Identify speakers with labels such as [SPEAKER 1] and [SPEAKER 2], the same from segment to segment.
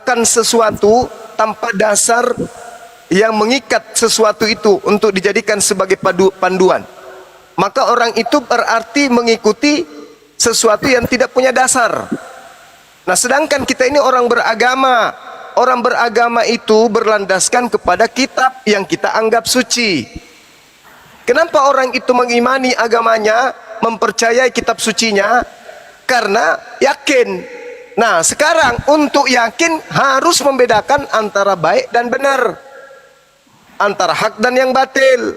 [SPEAKER 1] melakukan sesuatu tanpa dasar yang mengikat sesuatu itu untuk dijadikan sebagai panduan, maka orang itu berarti mengikuti sesuatu yang tidak punya dasar. Nah, sedangkan kita ini orang beragama. Orang beragama itu berlandaskan kepada kitab yang kita anggap suci. Kenapa orang itu mengimani agamanya, mempercayai kitab sucinya? Karena yakin. Nah, sekarang untuk yakin harus membedakan antara baik dan benar, antara hak dan yang batil.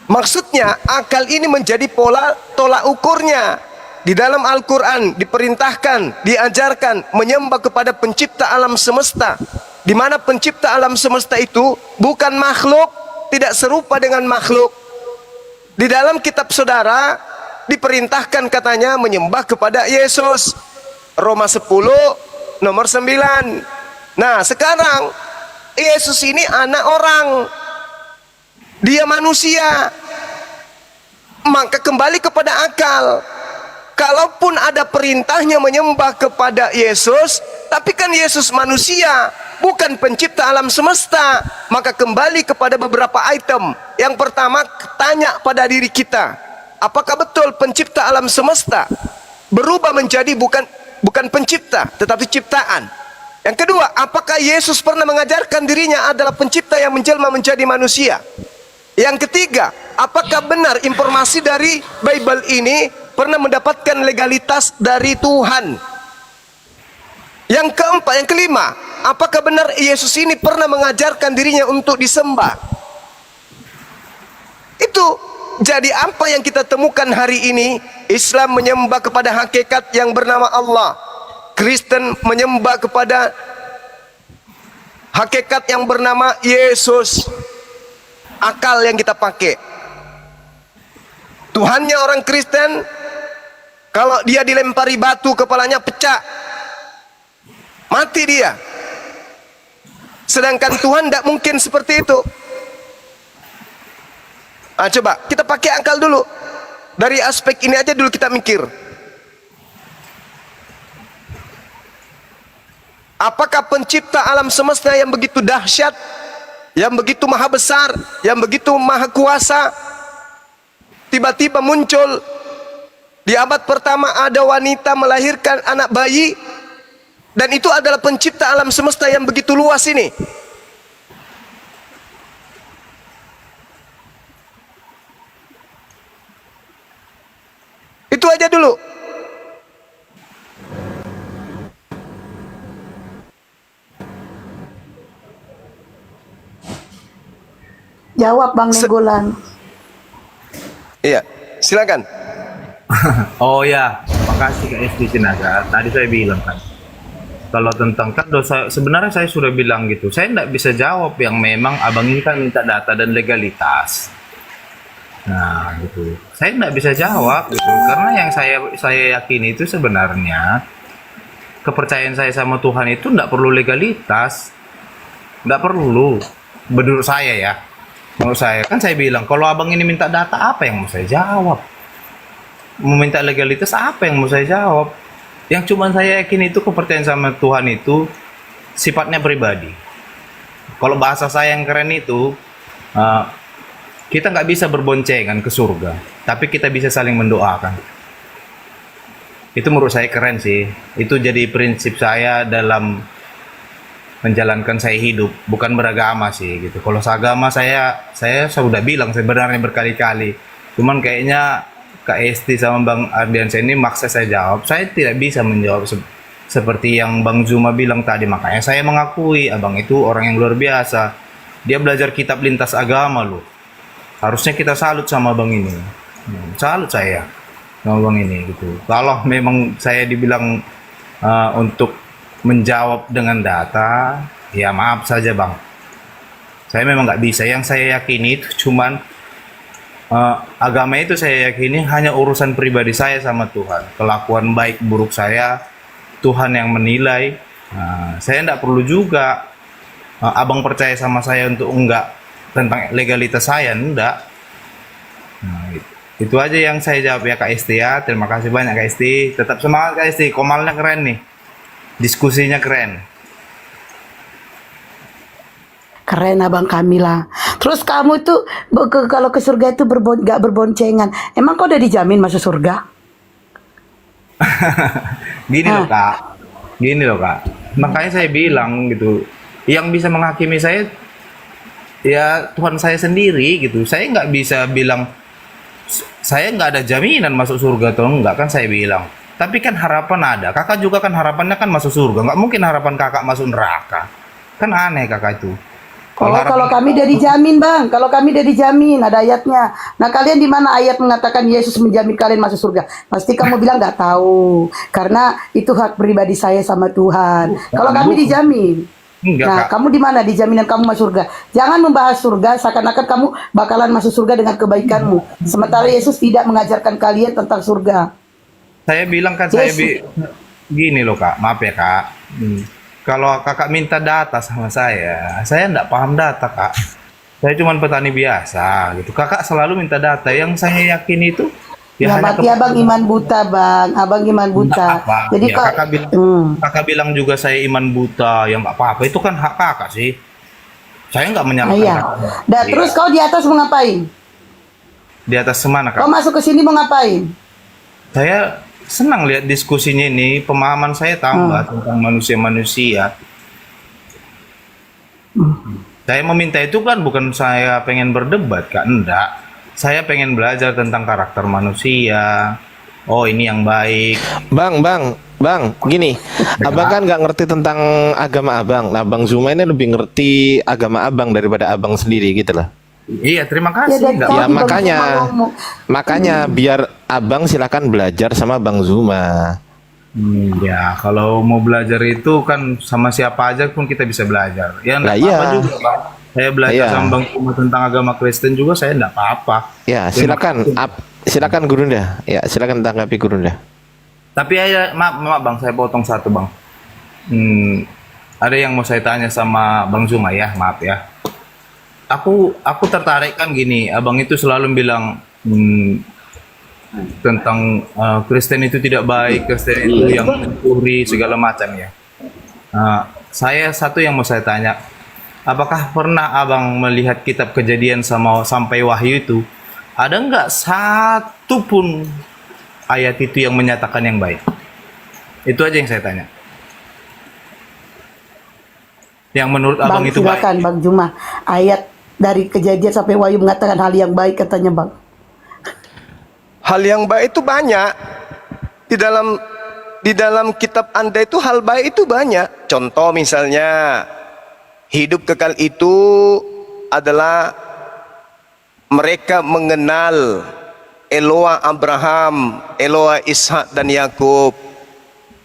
[SPEAKER 1] Maksudnya akal ini menjadi pola tolak ukurnya. Di dalam Al-Quran diperintahkan, diajarkan menyembah kepada pencipta alam semesta, di mana pencipta alam semesta itu bukan makhluk, tidak serupa dengan makhluk. Di dalam kitab saudara diperintahkan katanya menyembah kepada Yesus, Roma 10 nomor 9. Nah, sekarang Yesus ini anak orang, dia manusia, maka kembali kepada akal. Kalaupun ada perintahnya menyembah kepada Yesus, tapi kan Yesus manusia, bukan pencipta alam semesta, maka kembali kepada beberapa item. Yang pertama, tanya pada diri kita, apakah betul pencipta alam semesta berubah menjadi bukan pencipta, tetapi ciptaan? Yang kedua, apakah Yesus pernah mengajarkan dirinya adalah pencipta yang menjelma menjadi manusia? Yang ketiga, apakah benar informasi dari Bible ini pernah mendapatkan legalitas dari Tuhan? Yang keempat, yang kelima, apakah benar Yesus ini pernah mengajarkan dirinya untuk disembah? Itu jadi apa yang kita temukan hari ini. Islam menyembah kepada hakikat yang bernama Allah, Kristen menyembah kepada hakikat yang bernama Yesus. Akal yang kita pakai. Tuhannya orang Kristen, kalau dia dilempari batu kepalanya pecah, mati dia. Sedangkan Tuhan tidak mungkin seperti itu. Nah, coba kita pakai akal dulu. Dari aspek ini aja dulu kita mikir. Apakah pencipta alam semesta yang begitu dahsyat, yang begitu maha besar, yang begitu maha kuasa, tiba-tiba muncul di abad pertama ada wanita melahirkan anak bayi, dan itu adalah pencipta alam semesta yang begitu luas ini? Itu aja dulu.
[SPEAKER 2] Jawab Bang Nenggolan.
[SPEAKER 1] Iya, silakan.
[SPEAKER 3] Oh ya, makasih Kak SD Jenazah. Tadi saya bilang kan, kalau tentang kan dosa, sebenarnya saya sudah bilang gitu. Saya tidak bisa jawab yang memang abang ini kan minta data dan legalitas. Nah, gitu. Saya tidak bisa jawab gitu, karena yang saya yakini itu sebenarnya kepercayaan saya sama Tuhan itu tidak perlu legalitas, tidak perlu. Menurut saya ya. Menurut saya, kan saya bilang, kalau abang ini minta data, apa yang mau saya jawab? Meminta legalitas, apa yang mau saya jawab? Yang cuma saya yakin itu kepercayaan sama Tuhan itu sifatnya pribadi. Kalau bahasa saya yang keren itu, kita nggak bisa berboncengan ke surga, tapi kita bisa saling mendoakan. Itu menurut saya keren sih. Itu jadi prinsip saya dalam menjalankan saya hidup, bukan beragama sih gitu. Kalau seagama saya sudah bilang sebenarnya berkali-kali, cuman kayaknya Kak Esti sama Bang Ardiansyah ini maksa saya jawab. Saya tidak bisa menjawab seperti yang Bang Zuma bilang tadi. Makanya saya mengakui abang itu orang yang luar biasa. Dia belajar kitab lintas agama loh. Harusnya kita salut sama bang ini. Salut saya sama bang ini gitu. Kalau memang saya dibilang untuk menjawab dengan data, ya maaf saja bang, saya memang nggak bisa. Yang saya yakini itu cuman agama itu saya yakini hanya urusan pribadi saya sama Tuhan. Kelakuan baik buruk saya Tuhan yang menilai. Saya nggak perlu juga abang percaya sama saya untuk enggak tentang legalitas saya, enggak. Itu aja yang saya jawab ya Kak Esti ya. Terima kasih banyak Kak Esti. Tetap semangat Kak Esti, komalnya keren nih. Diskusinya keren.
[SPEAKER 2] Keren Abang Kamila. Terus kamu itu kalau ke surga itu gak berboncengan. Emang kau udah dijamin masuk surga?
[SPEAKER 3] Gini loh Kak, gini loh Kak. Makanya saya bilang gitu, yang bisa menghakimi saya ya Tuhan saya sendiri gitu. Saya nggak bisa bilang saya nggak ada jaminan masuk surga atau enggak, kan saya bilang. Tapi kan harapan ada. Kakak juga kan harapannya kan masuk surga. Nggak mungkin harapan kakak masuk neraka. Kan aneh kakak itu.
[SPEAKER 2] Kalau kami udah dijamin Bang, kalau kami udah dijamin, ada ayatnya. Nah kalian di mana ayat mengatakan Yesus menjamin kalian masuk surga? Pasti kamu bilang nggak tahu, karena itu hak pribadi saya sama Tuhan. Kalau kami dijamin.
[SPEAKER 3] Enggak,
[SPEAKER 2] Nah,
[SPEAKER 3] Kak.
[SPEAKER 2] kamu di mana di jaminan kamu masuk surga? Jangan membahas surga seakan-akan kamu bakalan masuk surga dengan kebaikanmu. Sementara Yesus tidak mengajarkan kalian tentang surga.
[SPEAKER 3] Saya bilang kan gini loh Kak, maaf ya Kak. Kalau kakak minta data sama saya enggak paham data Kak. Saya cuma petani biasa gitu. Kakak selalu minta data. Yang saya yakin itu
[SPEAKER 2] Ya,
[SPEAKER 3] hanya
[SPEAKER 2] berarti abang iman buta Bang, abang iman buta.
[SPEAKER 3] apa.
[SPEAKER 2] Jadi
[SPEAKER 3] Ya,
[SPEAKER 2] kok
[SPEAKER 3] kakak bilang juga saya iman buta. Ya nggak apa-apa. Itu kan hak kakak sih. Saya nggak menyalahkan
[SPEAKER 2] iya.
[SPEAKER 3] kakak.
[SPEAKER 2] Dan
[SPEAKER 3] Iya.
[SPEAKER 2] terus kau di atas mau ngapain?
[SPEAKER 3] Di atas semana
[SPEAKER 2] Kau
[SPEAKER 3] Kak?
[SPEAKER 2] masuk ke sini mau ngapain?
[SPEAKER 3] Saya senang lihat diskusinya ini. Pemahaman saya tambah tentang manusia-manusia. Saya meminta itu kan bukan saya pengen berdebat Kak, enggak. Saya pengen belajar tentang karakter manusia. Oh ini yang baik.
[SPEAKER 4] Bang, gini, abang kan nggak ngerti tentang agama abang. Nah, Bang Zuma ini lebih ngerti agama abang daripada abang sendiri gitu loh.
[SPEAKER 3] Iya terima
[SPEAKER 2] Ya,
[SPEAKER 3] kasih.
[SPEAKER 2] dari
[SPEAKER 3] Enggak.
[SPEAKER 2] tadi
[SPEAKER 4] Ya
[SPEAKER 2] Bang
[SPEAKER 4] makanya,
[SPEAKER 2] Zuma ngomong.
[SPEAKER 4] makanya biar abang silakan belajar sama Bang Zuma.
[SPEAKER 3] Ya kalau mau belajar itu kan sama siapa aja pun kita bisa belajar. Ya enggak
[SPEAKER 4] Lah,
[SPEAKER 3] apa-apa
[SPEAKER 4] iya.
[SPEAKER 3] juga Bang. Saya belajar
[SPEAKER 4] Iya.
[SPEAKER 3] sama Bang Kuma tentang agama Kristen juga saya enggak apa-apa.
[SPEAKER 4] Ya, silakan, silakan Gurunda. Ya, silakan tanggapi Gurunda.
[SPEAKER 3] Tapi ya maaf Bang, saya potong satu Bang. Ada yang mau saya tanya sama Bang Zuma ya, maaf ya. Aku tertarik kan gini, abang itu selalu bilang tentang Kristen itu tidak baik, Kristen itu yang mencuri segala macam ya. Saya satu yang mau saya tanya, apakah pernah abang melihat kitab Kejadian sampai Wahyu itu? Ada nggak satu pun ayat itu yang menyatakan yang baik? Itu aja yang saya tanya. Yang menurut abang
[SPEAKER 2] Bang
[SPEAKER 3] itu
[SPEAKER 2] silakan
[SPEAKER 3] baik.
[SPEAKER 2] Bang Zuma. Ayat dari Kejadian sampai Wahyu mengatakan hal yang baik katanya Bang.
[SPEAKER 1] Hal yang baik itu banyak. Di dalam kitab Anda itu hal baik itu banyak. Contoh misalnya, hidup kekal itu adalah mereka mengenal Eloa Abraham, Eloa Ishak dan Yakub,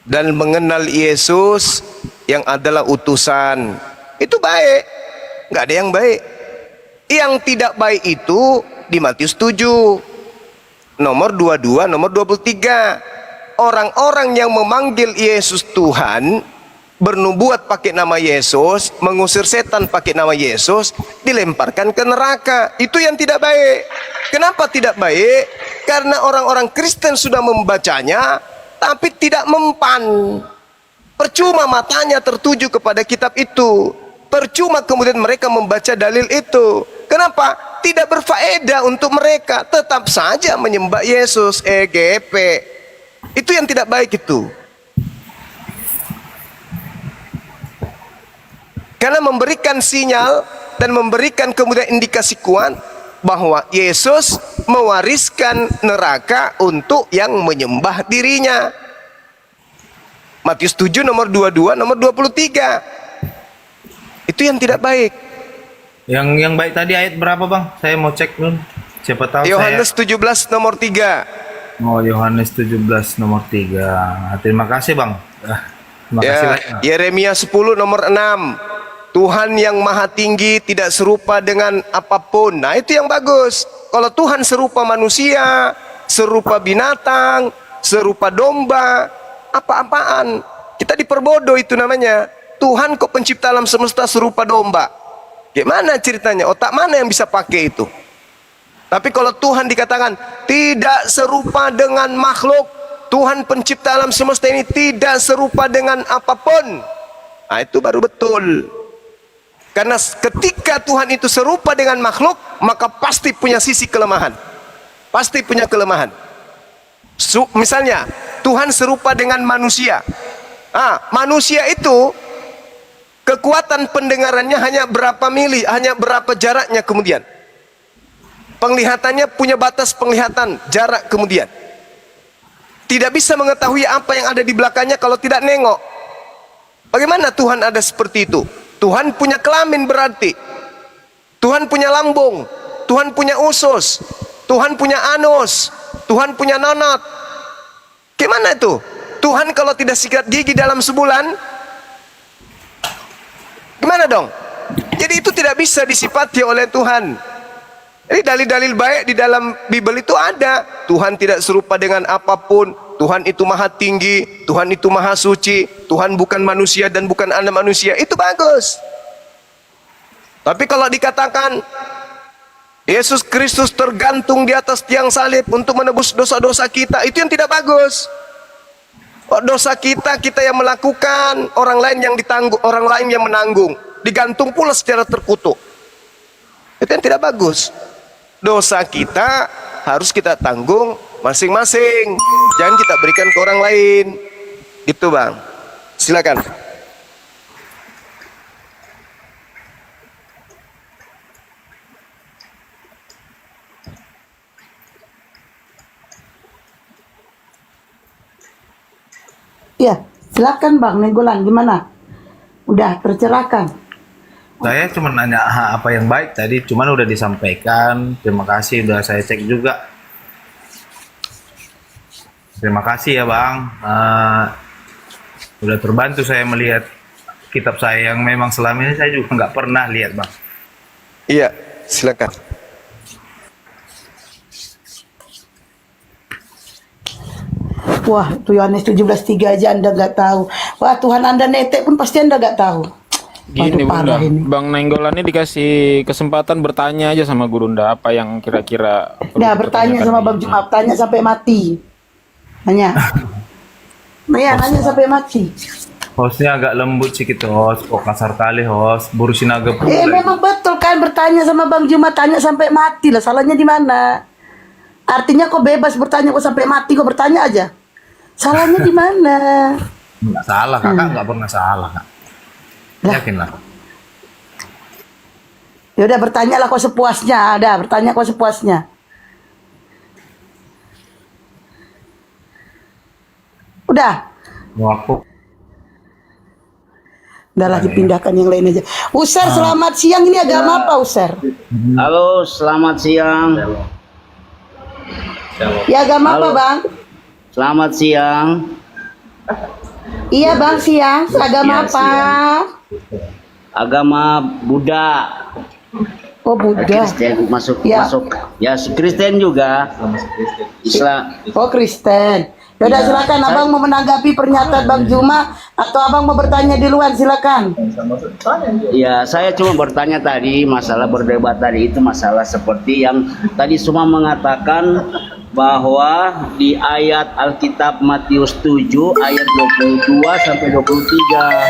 [SPEAKER 1] dan mengenal Yesus yang adalah utusan. Itu baik. Nggak ada yang baik. Yang tidak baik itu di Matius 7 nomor 22, nomor 23. Orang-orang yang memanggil Yesus Tuhan, bernubuat pakai nama Yesus, mengusir setan pakai nama Yesus, dilemparkan ke neraka. Itu yang tidak baik. Kenapa tidak baik? Karena orang-orang Kristen sudah membacanya tapi tidak mempan. Percuma matanya tertuju kepada kitab itu. Percuma kemudian mereka membaca dalil itu. Kenapa? Tidak berfaedah untuk mereka. Tetap saja menyembah Yesus, EGP. Itu yang tidak baik itu. Karena memberikan sinyal dan memberikan kemudian indikasi kuat bahwa Yesus mewariskan neraka untuk yang menyembah dirinya. Matius 7 nomor 22, nomor 23. Itu yang tidak baik.
[SPEAKER 3] Yang baik tadi ayat berapa Bang? Saya mau cek dulu. Siapa tahu
[SPEAKER 1] Yohanes 17 nomor 3.
[SPEAKER 3] Oh Yohanes 17 nomor 3. Terima kasih Bang. Terima kasih
[SPEAKER 1] Ya,
[SPEAKER 3] banyak.
[SPEAKER 1] Yeremia 10 nomor 6. Tuhan yang maha tinggi tidak serupa dengan apapun. Nah itu yang bagus. Kalau Tuhan serupa manusia, serupa binatang, serupa domba, apa-apaan. Kita diperbodoh itu namanya. Tuhan kok pencipta alam semesta serupa domba. Gimana ceritanya? Otak mana yang bisa pakai itu? Tapi kalau Tuhan dikatakan tidak serupa dengan makhluk, Tuhan pencipta alam semesta ini tidak serupa dengan apapun. Nah itu baru betul. Karena ketika Tuhan itu serupa dengan makhluk, maka pasti punya sisi kelemahan. Pasti punya kelemahan. Misalnya, Tuhan serupa dengan manusia. Manusia itu kekuatan pendengarannya hanya berapa mili, hanya berapa jaraknya kemudian. Penglihatannya punya batas penglihatan, jarak kemudian. Tidak bisa mengetahui apa yang ada di belakangnya kalau tidak nengok. Bagaimana Tuhan ada seperti itu? Tuhan punya kelamin berarti. Tuhan punya lambung. Tuhan punya usus. Tuhan punya anus. Tuhan punya nanat. Gimana itu? Tuhan kalau tidak sikat gigi dalam sebulan, gimana dong? Jadi itu tidak bisa disifati oleh Tuhan. Jadi dalil-dalil baik di dalam Bible itu ada. Tuhan tidak serupa dengan apapun. Tuhan itu maha tinggi. Tuhan itu maha suci. Tuhan bukan manusia dan bukan anak manusia. Itu bagus. Tapi kalau dikatakan Yesus Kristus tergantung di atas tiang salib untuk menebus dosa-dosa kita, itu yang tidak bagus. Dosa kita yang melakukan, orang lain yang ditanggung, orang lain yang menanggung. Digantung pula secara terkutuk. Itu yang tidak bagus. Dosa kita harus kita tanggung masing-masing. Jangan kita berikan ke orang lain. Gitu Bang. Silakan.
[SPEAKER 2] Ya, silakan Bang Nenggolan, gimana? Udah tercerahkan?
[SPEAKER 3] Saya cuma nanya apa yang baik tadi, cuman udah disampaikan. Terima kasih, udah saya cek juga. Terima kasih ya Bang. Udah terbantu saya melihat kitab saya yang memang selama ini saya juga nggak pernah lihat Bang.
[SPEAKER 1] Iya, silakan.
[SPEAKER 2] Wah, itu Yohanes 17:3 aja Anda nggak tahu. Wah, Tuhan Anda netek pun pasti Anda nggak tahu.
[SPEAKER 5] Gini
[SPEAKER 2] Waduh,
[SPEAKER 5] Bunda,
[SPEAKER 2] parah ini.
[SPEAKER 5] Bang Nenggolan ini dikasih kesempatan bertanya aja sama Gurunda apa yang kira-kira perlu
[SPEAKER 2] Nah, bertanya
[SPEAKER 5] dipertanyakan
[SPEAKER 2] sama
[SPEAKER 5] nih.
[SPEAKER 2] Bang Jumat, tanya sampai mati. Nanya. Nanya sampai mati.
[SPEAKER 3] Hostnya agak lembut sedikit host, kok kasar kali host, burusin agak pula.
[SPEAKER 2] Memang betul kan bertanya sama Bang Jumat, tanya sampai mati lah. Salahnya di mana? Artinya kok bebas bertanya kok sampai mati kok bertanya aja. Salahnya di mana?
[SPEAKER 3] Nggak salah kakak, nggak pernah salah kak. Yakin lah.
[SPEAKER 2] Ya udah bertanyalah kok sepuasnya. Ada, bertanya kok sepuasnya. Udah.
[SPEAKER 3] Waktu
[SPEAKER 2] Udah lah dipindahkan yang lain aja. User, selamat siang. Ini agama apa, User?
[SPEAKER 6] Halo, selamat siang.
[SPEAKER 2] Ya agama apa,
[SPEAKER 6] Halo.
[SPEAKER 2] Bang?
[SPEAKER 6] Selamat siang.
[SPEAKER 2] Iya, Bang, siang. Agama apa?
[SPEAKER 6] Agama Buddha.
[SPEAKER 2] Oh, Buddha.
[SPEAKER 6] Kristen masuk
[SPEAKER 2] Ya.
[SPEAKER 6] masuk. Ya, Kristen juga. Islam.
[SPEAKER 2] Oh, Kristen. Ya udah
[SPEAKER 6] Ya,
[SPEAKER 2] silakan
[SPEAKER 6] saya-
[SPEAKER 2] Abang mau menanggapi pernyataan Bang Juma atau Abang mau bertanya di luar, silakan.
[SPEAKER 6] Ya, saya cuma bertanya tadi masalah berdebat tadi itu masalah seperti yang tadi semua mengatakan bahwa di ayat Alkitab Matius 7 ayat 22 sampai 23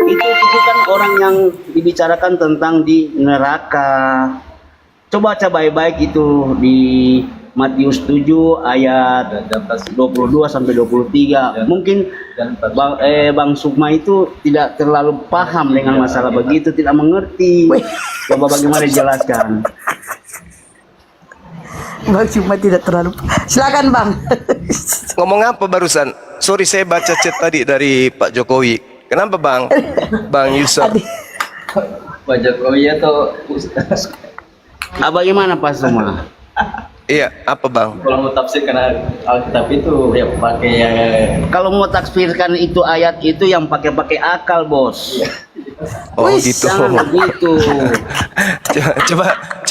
[SPEAKER 6] itu kan orang yang dibicarakan tentang di neraka. Coba baik-baik itu di Matius 7 ayat 22 sampai 23. Mungkin Bang Sukma itu tidak terlalu paham dengan masalah begitu, tidak mengerti. Coba bagaimana dijelaskan?
[SPEAKER 2] Bang Juma tidak terlalu. Silakan, Bang.
[SPEAKER 1] Ngomong apa barusan? Sorry, saya baca chat tadi dari Pak Jokowi. Kenapa Bang? Bang Yusuf.
[SPEAKER 7] Pak Jokowi atau
[SPEAKER 6] Bagaimana Pak Sukma?
[SPEAKER 1] Iya, apa Bang?
[SPEAKER 7] kalau mau tafsir karena Alkitab itu ya pakai yang
[SPEAKER 6] Kalau mau takfirkan itu ayat itu yang pakai akal, Bos.
[SPEAKER 1] Oh
[SPEAKER 2] Wih,
[SPEAKER 1] gitu.
[SPEAKER 6] Jangan begitu.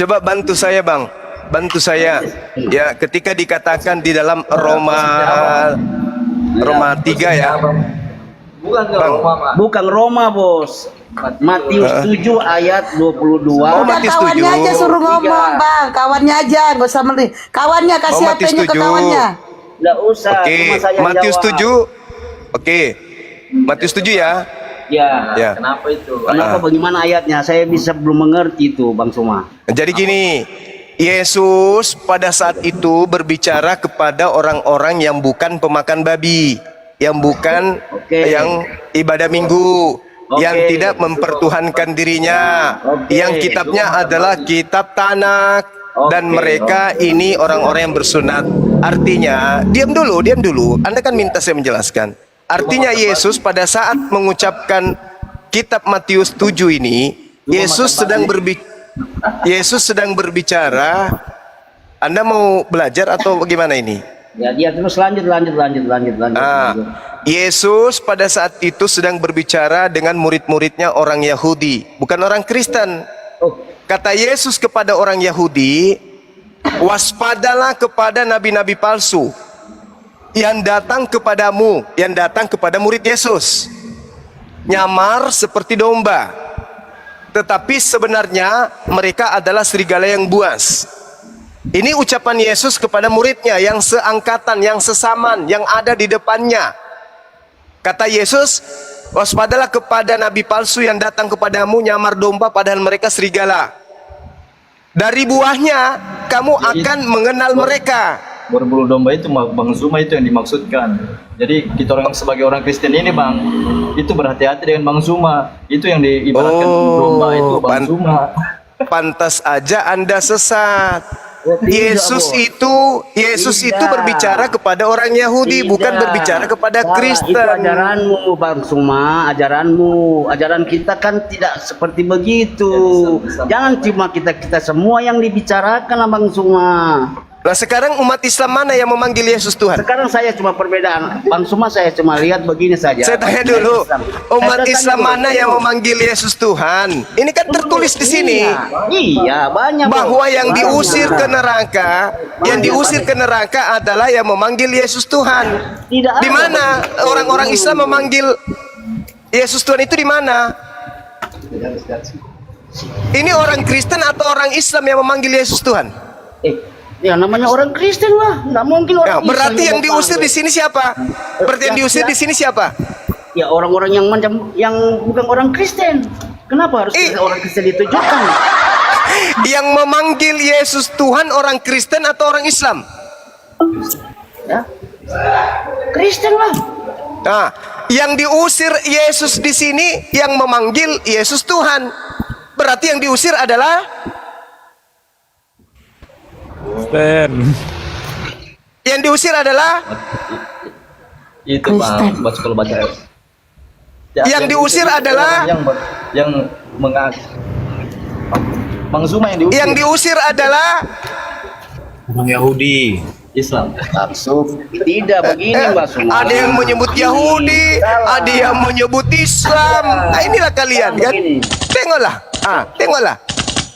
[SPEAKER 1] Coba bantu saya Bang. Bantu saya. Ya, ketika dikatakan di dalam Roma 3 ya.
[SPEAKER 7] bukan ke
[SPEAKER 1] Bang.
[SPEAKER 7] Roma, Pak.
[SPEAKER 6] Bukan Roma, Bos. Matius 7 ayat 22.
[SPEAKER 1] Oh,
[SPEAKER 2] Udah
[SPEAKER 1] Matius
[SPEAKER 2] kawannya
[SPEAKER 1] 7.
[SPEAKER 2] aja suruh ngomong, Bang. Kawannya aja, nggak usah meli. Kawannya kasih
[SPEAKER 1] Oh, Matius
[SPEAKER 2] HP-nya ke
[SPEAKER 1] 7.
[SPEAKER 2] kawannya.
[SPEAKER 6] Nggak usah,
[SPEAKER 1] Oke,
[SPEAKER 6] cuma saya
[SPEAKER 1] Matius
[SPEAKER 6] jawab.
[SPEAKER 1] 7. Oke. Matius 7 ya.
[SPEAKER 6] Ya.
[SPEAKER 1] Ya.
[SPEAKER 7] Kenapa itu?
[SPEAKER 6] Kenapa? Bagaimana ayatnya? Saya bisa belum mengerti itu, Bang Suma.
[SPEAKER 1] Jadi gini, Yesus pada saat itu berbicara kepada orang-orang yang bukan pemakan babi, yang bukan
[SPEAKER 6] Oke.
[SPEAKER 1] yang ibadah minggu,
[SPEAKER 6] Oke.
[SPEAKER 1] yang tidak mempertuhankan dirinya,
[SPEAKER 6] Oke.
[SPEAKER 1] yang kitabnya adalah kitab Tanak, dan
[SPEAKER 6] Oke.
[SPEAKER 1] mereka ini orang-orang yang bersunat. Artinya, diam dulu. Anda kan minta saya menjelaskan. Artinya Yesus pada saat mengucapkan kitab Matius 7 ini, Yesus sedang berbicara. Anda mau belajar atau bagaimana ini?
[SPEAKER 6] Ya, dia terus lanjut.
[SPEAKER 1] Yesus pada saat itu sedang berbicara dengan murid-muridnya orang Yahudi, bukan orang Kristen.
[SPEAKER 6] Oh,
[SPEAKER 1] Kata Yesus kepada orang Yahudi, waspadalah kepada nabi-nabi palsu yang datang kepadamu, yang datang kepada murid Yesus. Nyamar seperti domba, tetapi sebenarnya mereka adalah serigala yang buas. Ini ucapan Yesus kepada muridnya yang seangkatan, yang sesaman, yang ada di depannya. Kata Yesus, waspadalah kepada nabi palsu yang datang kepadamu nyamar domba padahal mereka serigala. Dari buahnya kamu akan mengenal mereka.
[SPEAKER 7] Berbulu domba itu Bang Zuma itu yang dimaksudkan. Jadi kita orang sebagai orang Kristen ini Bang, itu berhati-hati dengan Bang Zuma. Itu yang diibaratkan domba itu Bang Zuma.
[SPEAKER 1] Pantas aja Anda sesat. Yesus itu berbicara kepada orang Yahudi, bukan berbicara kepada
[SPEAKER 6] Salah,
[SPEAKER 1] Kristen.
[SPEAKER 6] Itu ajaranmu, Bang Suma, ajaranmu. Ajaran kita kan tidak seperti begitu. Jangan cuma kita semua yang dibicarakan, Bang Suma.
[SPEAKER 1] Nah sekarang umat Islam mana yang memanggil Yesus Tuhan?
[SPEAKER 6] Sekarang saya cuma perbedaan, Bang Suma, saya cuma lihat begini saja.
[SPEAKER 1] Saya tanya dulu, umat Islam mana yang memanggil Yesus Tuhan? Ini kan tertulis di sini.
[SPEAKER 6] Iya, banyak.
[SPEAKER 1] Bahwa yang
[SPEAKER 6] Banyak.
[SPEAKER 1] diusir ke neraka, adalah yang memanggil Yesus Tuhan.
[SPEAKER 6] Tidak ada.
[SPEAKER 1] Di mana orang-orang Islam memanggil Yesus Tuhan itu di mana? Ini orang Kristen atau orang Islam yang memanggil Yesus Tuhan?
[SPEAKER 6] Ya namanya orang Kristen lah, nggak mungkin
[SPEAKER 1] Ya,
[SPEAKER 6] orang
[SPEAKER 1] berarti
[SPEAKER 6] Islam
[SPEAKER 1] yang diusir di
[SPEAKER 6] memanggil.
[SPEAKER 1] sini siapa? Berarti yang diusir di sini siapa?
[SPEAKER 6] Ya orang-orang yang bukan orang Kristen. Kenapa harus orang Kristen ditujukan?
[SPEAKER 1] Yang memanggil Yesus Tuhan orang Kristen atau orang Islam?
[SPEAKER 6] Ya, Kristen lah.
[SPEAKER 1] Nah, yang diusir Yesus di sini yang memanggil Yesus Tuhan. Berarti yang diusir adalah yang diusir adalah
[SPEAKER 7] Itu Bang, kalau baca.
[SPEAKER 1] Yang diusir adalah
[SPEAKER 7] yang Bang Zuma yang diusir.
[SPEAKER 1] yang diusir adalah
[SPEAKER 3] Orang Yahudi.
[SPEAKER 7] Islam.
[SPEAKER 6] Maksud tidak begini, Mbak Suma.
[SPEAKER 1] ada yang menyebut Yahudi, ada yang menyebut Islam. Nah, inilah kalian kan. Tengoklah. Tengoklah.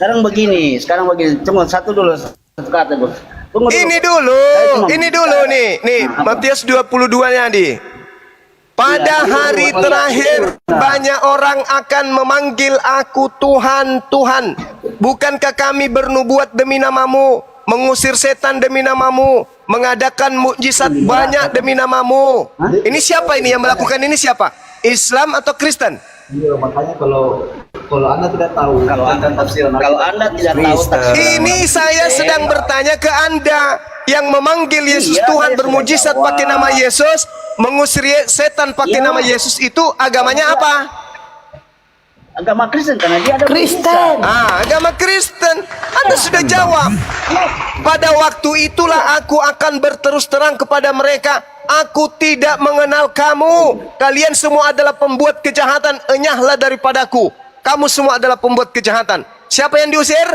[SPEAKER 6] Sekarang begini. Cuma satu kata, Bos. Tunggu dulu.
[SPEAKER 1] Ini dulu nih Matius 22-nya nih. Pada hari terakhir banyak orang akan memanggil aku Tuhan, Tuhan. Bukankah kami bernubuat demi namamu, mengusir setan demi namamu, mengadakan mukjizat banyak demi namamu? Ini siapa ini yang melakukan ini siapa? Islam atau Kristen?
[SPEAKER 7] Iya, makanya kalau Anda tidak tahu, kalau Anda tidak tahu
[SPEAKER 1] Ini saya sedang bertanya ke Anda yang memanggil Yesus
[SPEAKER 6] Iya,
[SPEAKER 1] Tuhan,
[SPEAKER 6] saya
[SPEAKER 1] bermujizat
[SPEAKER 6] sudah
[SPEAKER 1] pakai nama Yesus, mengusir setan pakai nama Yesus, itu agamanya apa?
[SPEAKER 6] agama Kristen karena dia ada
[SPEAKER 2] Kristen.
[SPEAKER 1] Agama Kristen. Anda sudah jawab. Pada waktu itulah aku akan berterus terang kepada mereka, aku tidak mengenal kamu. Kalian semua adalah pembuat kejahatan, enyahlah daripadaku. Kamu semua adalah pembuat kejahatan. Siapa yang diusir?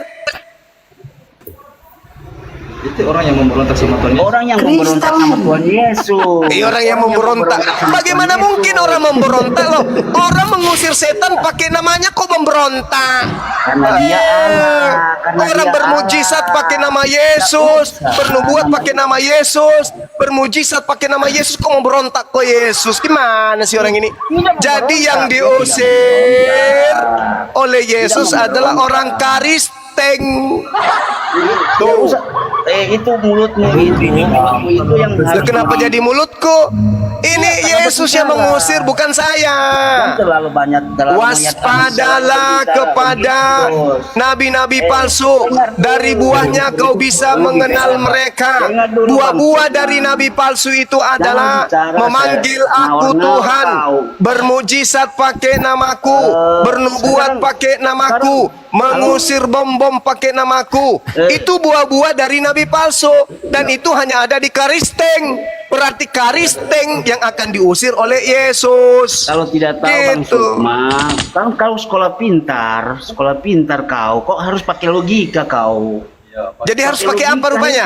[SPEAKER 7] itu orang yang memberontak sama Tuhan Yesus.
[SPEAKER 6] orang yang memberontak sama Tuhan Yesus.
[SPEAKER 1] Orang yang memberontak. Bagaimana mungkin orang memberontak loh? Orang mengusir setan pakai namanya kok memberontak?
[SPEAKER 6] Karena dia Allah, karena
[SPEAKER 1] Orang
[SPEAKER 6] dia
[SPEAKER 1] bermujizat
[SPEAKER 6] Allah.
[SPEAKER 1] pakai nama Yesus, bernubuat pakai nama Yesus, bermujizat pakai nama Yesus, kok memberontak kok Yesus? Gimana sih orang ini? Jadi yang diusir oleh Yesus adalah orang Kristen.
[SPEAKER 6] Tuh. Itu mulutmu itu yang
[SPEAKER 1] Kenapa jadi mulutku? Ini Yesus yang mengusir, bukan saya.
[SPEAKER 6] Terlalu banyak
[SPEAKER 1] Waspadalah kepada nabi-nabi palsu. Dari buahnya kau bisa mengenal mereka. Buah-buah dari nabi palsu itu adalah memanggil aku Tuhan, bermujizat pakai namaku, bernubuat pakai namaku, mengusir bom-bom pakai namaku. Itu buah-buah dari nabi palsu, dan itu hanya ada di Karisteng. Berarti Karisteng yang akan diusir oleh Yesus.
[SPEAKER 6] Kalau tidak tahu Bang
[SPEAKER 1] Gitu.
[SPEAKER 6] Sukma, kan kau sekolah pintar kau, kok harus pakai logika kau.
[SPEAKER 1] Jadi harus pakai apa rupanya?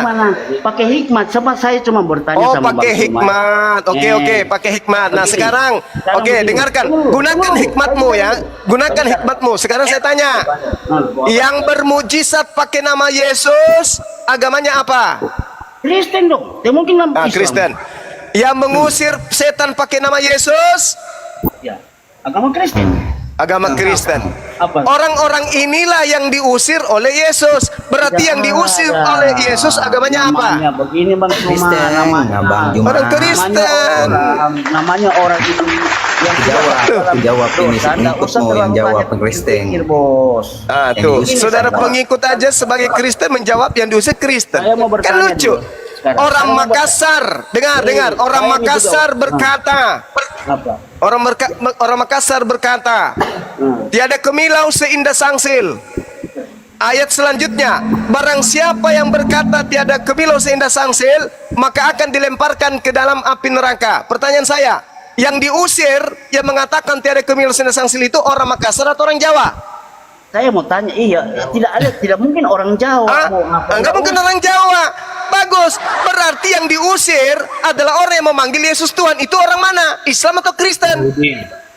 [SPEAKER 6] Pakai hikmat. Coba saya cuma bertanya
[SPEAKER 1] Oh,
[SPEAKER 6] sama
[SPEAKER 1] pakai
[SPEAKER 6] Bang Sukma.
[SPEAKER 1] hikmat. Oke, pakai hikmat. Nah,
[SPEAKER 6] Begini.
[SPEAKER 1] sekarang oke,
[SPEAKER 6] begini.
[SPEAKER 1] dengarkan. Gunakan hikmatmu ya. Gunakan hikmatmu. Sekarang saya tanya. Yang bermujizat pakai nama Yesus, agamanya apa?
[SPEAKER 6] Kristen dong. Ya mungkin nama Islam.
[SPEAKER 1] Kristen. Yang mengusir setan pakai nama Yesus,
[SPEAKER 6] Ya. Agama Kristen.
[SPEAKER 1] agama Kristen.
[SPEAKER 6] Apa?
[SPEAKER 1] Orang-orang inilah yang diusir oleh Yesus. Berarti yang diusir oleh Yesus agamanya apa?
[SPEAKER 6] Namanya begini Bang Sukma, namanya
[SPEAKER 1] Orang Kristen.
[SPEAKER 6] namanya orang itu yang
[SPEAKER 8] Jawab ini
[SPEAKER 6] Anda usah
[SPEAKER 8] pengikutmu yang
[SPEAKER 6] terlalu
[SPEAKER 8] jawab
[SPEAKER 6] banyak
[SPEAKER 8] Kristen.
[SPEAKER 6] berpikir, Bos.
[SPEAKER 1] Ah,
[SPEAKER 8] Yang
[SPEAKER 1] tuh,
[SPEAKER 8] diusir
[SPEAKER 1] saudara
[SPEAKER 8] sama-
[SPEAKER 1] pengikut aja sebagai Kristen menjawab yang diusir Kristen.
[SPEAKER 6] Saya mau
[SPEAKER 1] Kan
[SPEAKER 6] bertanya
[SPEAKER 1] lucu.
[SPEAKER 6] dulu. Sekarang.
[SPEAKER 1] Orang
[SPEAKER 6] Saya mau
[SPEAKER 1] Makassar, dengar, orang
[SPEAKER 6] saya ini
[SPEAKER 1] Makassar
[SPEAKER 6] juga.
[SPEAKER 1] berkata,
[SPEAKER 6] Apa?
[SPEAKER 1] orang Makassar berkata, tiada kemilau seindah sangsil. Ayat selanjutnya, barang siapa yang berkata tiada kemilau seindah sangsil, maka akan dilemparkan ke dalam api neraka. Pertanyaan saya, yang diusir, yang mengatakan tiada kemilau seindah sangsil itu orang Makassar atau orang Jawa?
[SPEAKER 6] Saya mau tanya, tidak mungkin orang Jawa.
[SPEAKER 1] Ah,
[SPEAKER 6] mau ngapain?
[SPEAKER 1] enggak mungkin orang Jawa. Bagus. Berarti yang diusir adalah orang yang memanggil Yesus Tuhan. Itu orang mana? Islam atau Kristen?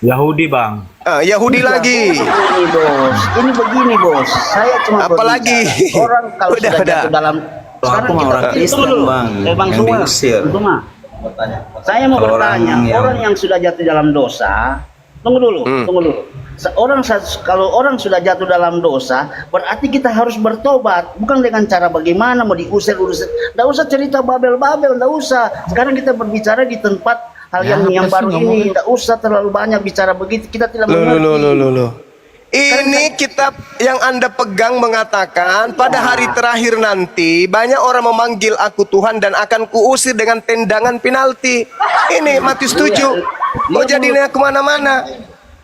[SPEAKER 3] Yahudi Bang.
[SPEAKER 1] Yahudi lagi.
[SPEAKER 6] Ini bos, ini begini bos. Saya cuma
[SPEAKER 1] Apalagi?
[SPEAKER 6] berbicara. Orang kalau
[SPEAKER 1] Udah.
[SPEAKER 6] sudah jatuh dalam
[SPEAKER 8] Aku mah orang Kristen,
[SPEAKER 6] Tunggu dulu.
[SPEAKER 8] Bang,
[SPEAKER 6] Bang
[SPEAKER 8] yang
[SPEAKER 6] Suma,
[SPEAKER 8] diusir.
[SPEAKER 6] Suma. Saya mau
[SPEAKER 8] Kalau
[SPEAKER 6] bertanya,
[SPEAKER 8] orang
[SPEAKER 6] orang yang sudah jatuh dalam dosa, tunggu dulu. Kalau orang sudah jatuh dalam dosa, berarti kita harus bertobat, bukan dengan cara bagaimana mau diusir. Nggak usah cerita babel-babel, nggak usah. Sekarang kita berbicara di tempat hal yang baru ini, nggak usah terlalu banyak bicara begitu. Kita tidak mengerti.
[SPEAKER 1] Ini kitab yang Anda pegang mengatakan pada hari terakhir nanti banyak orang memanggil aku Tuhan dan akan kuusir dengan tendangan penalti. Ini Matius 7. Mau jadinya kemana-mana.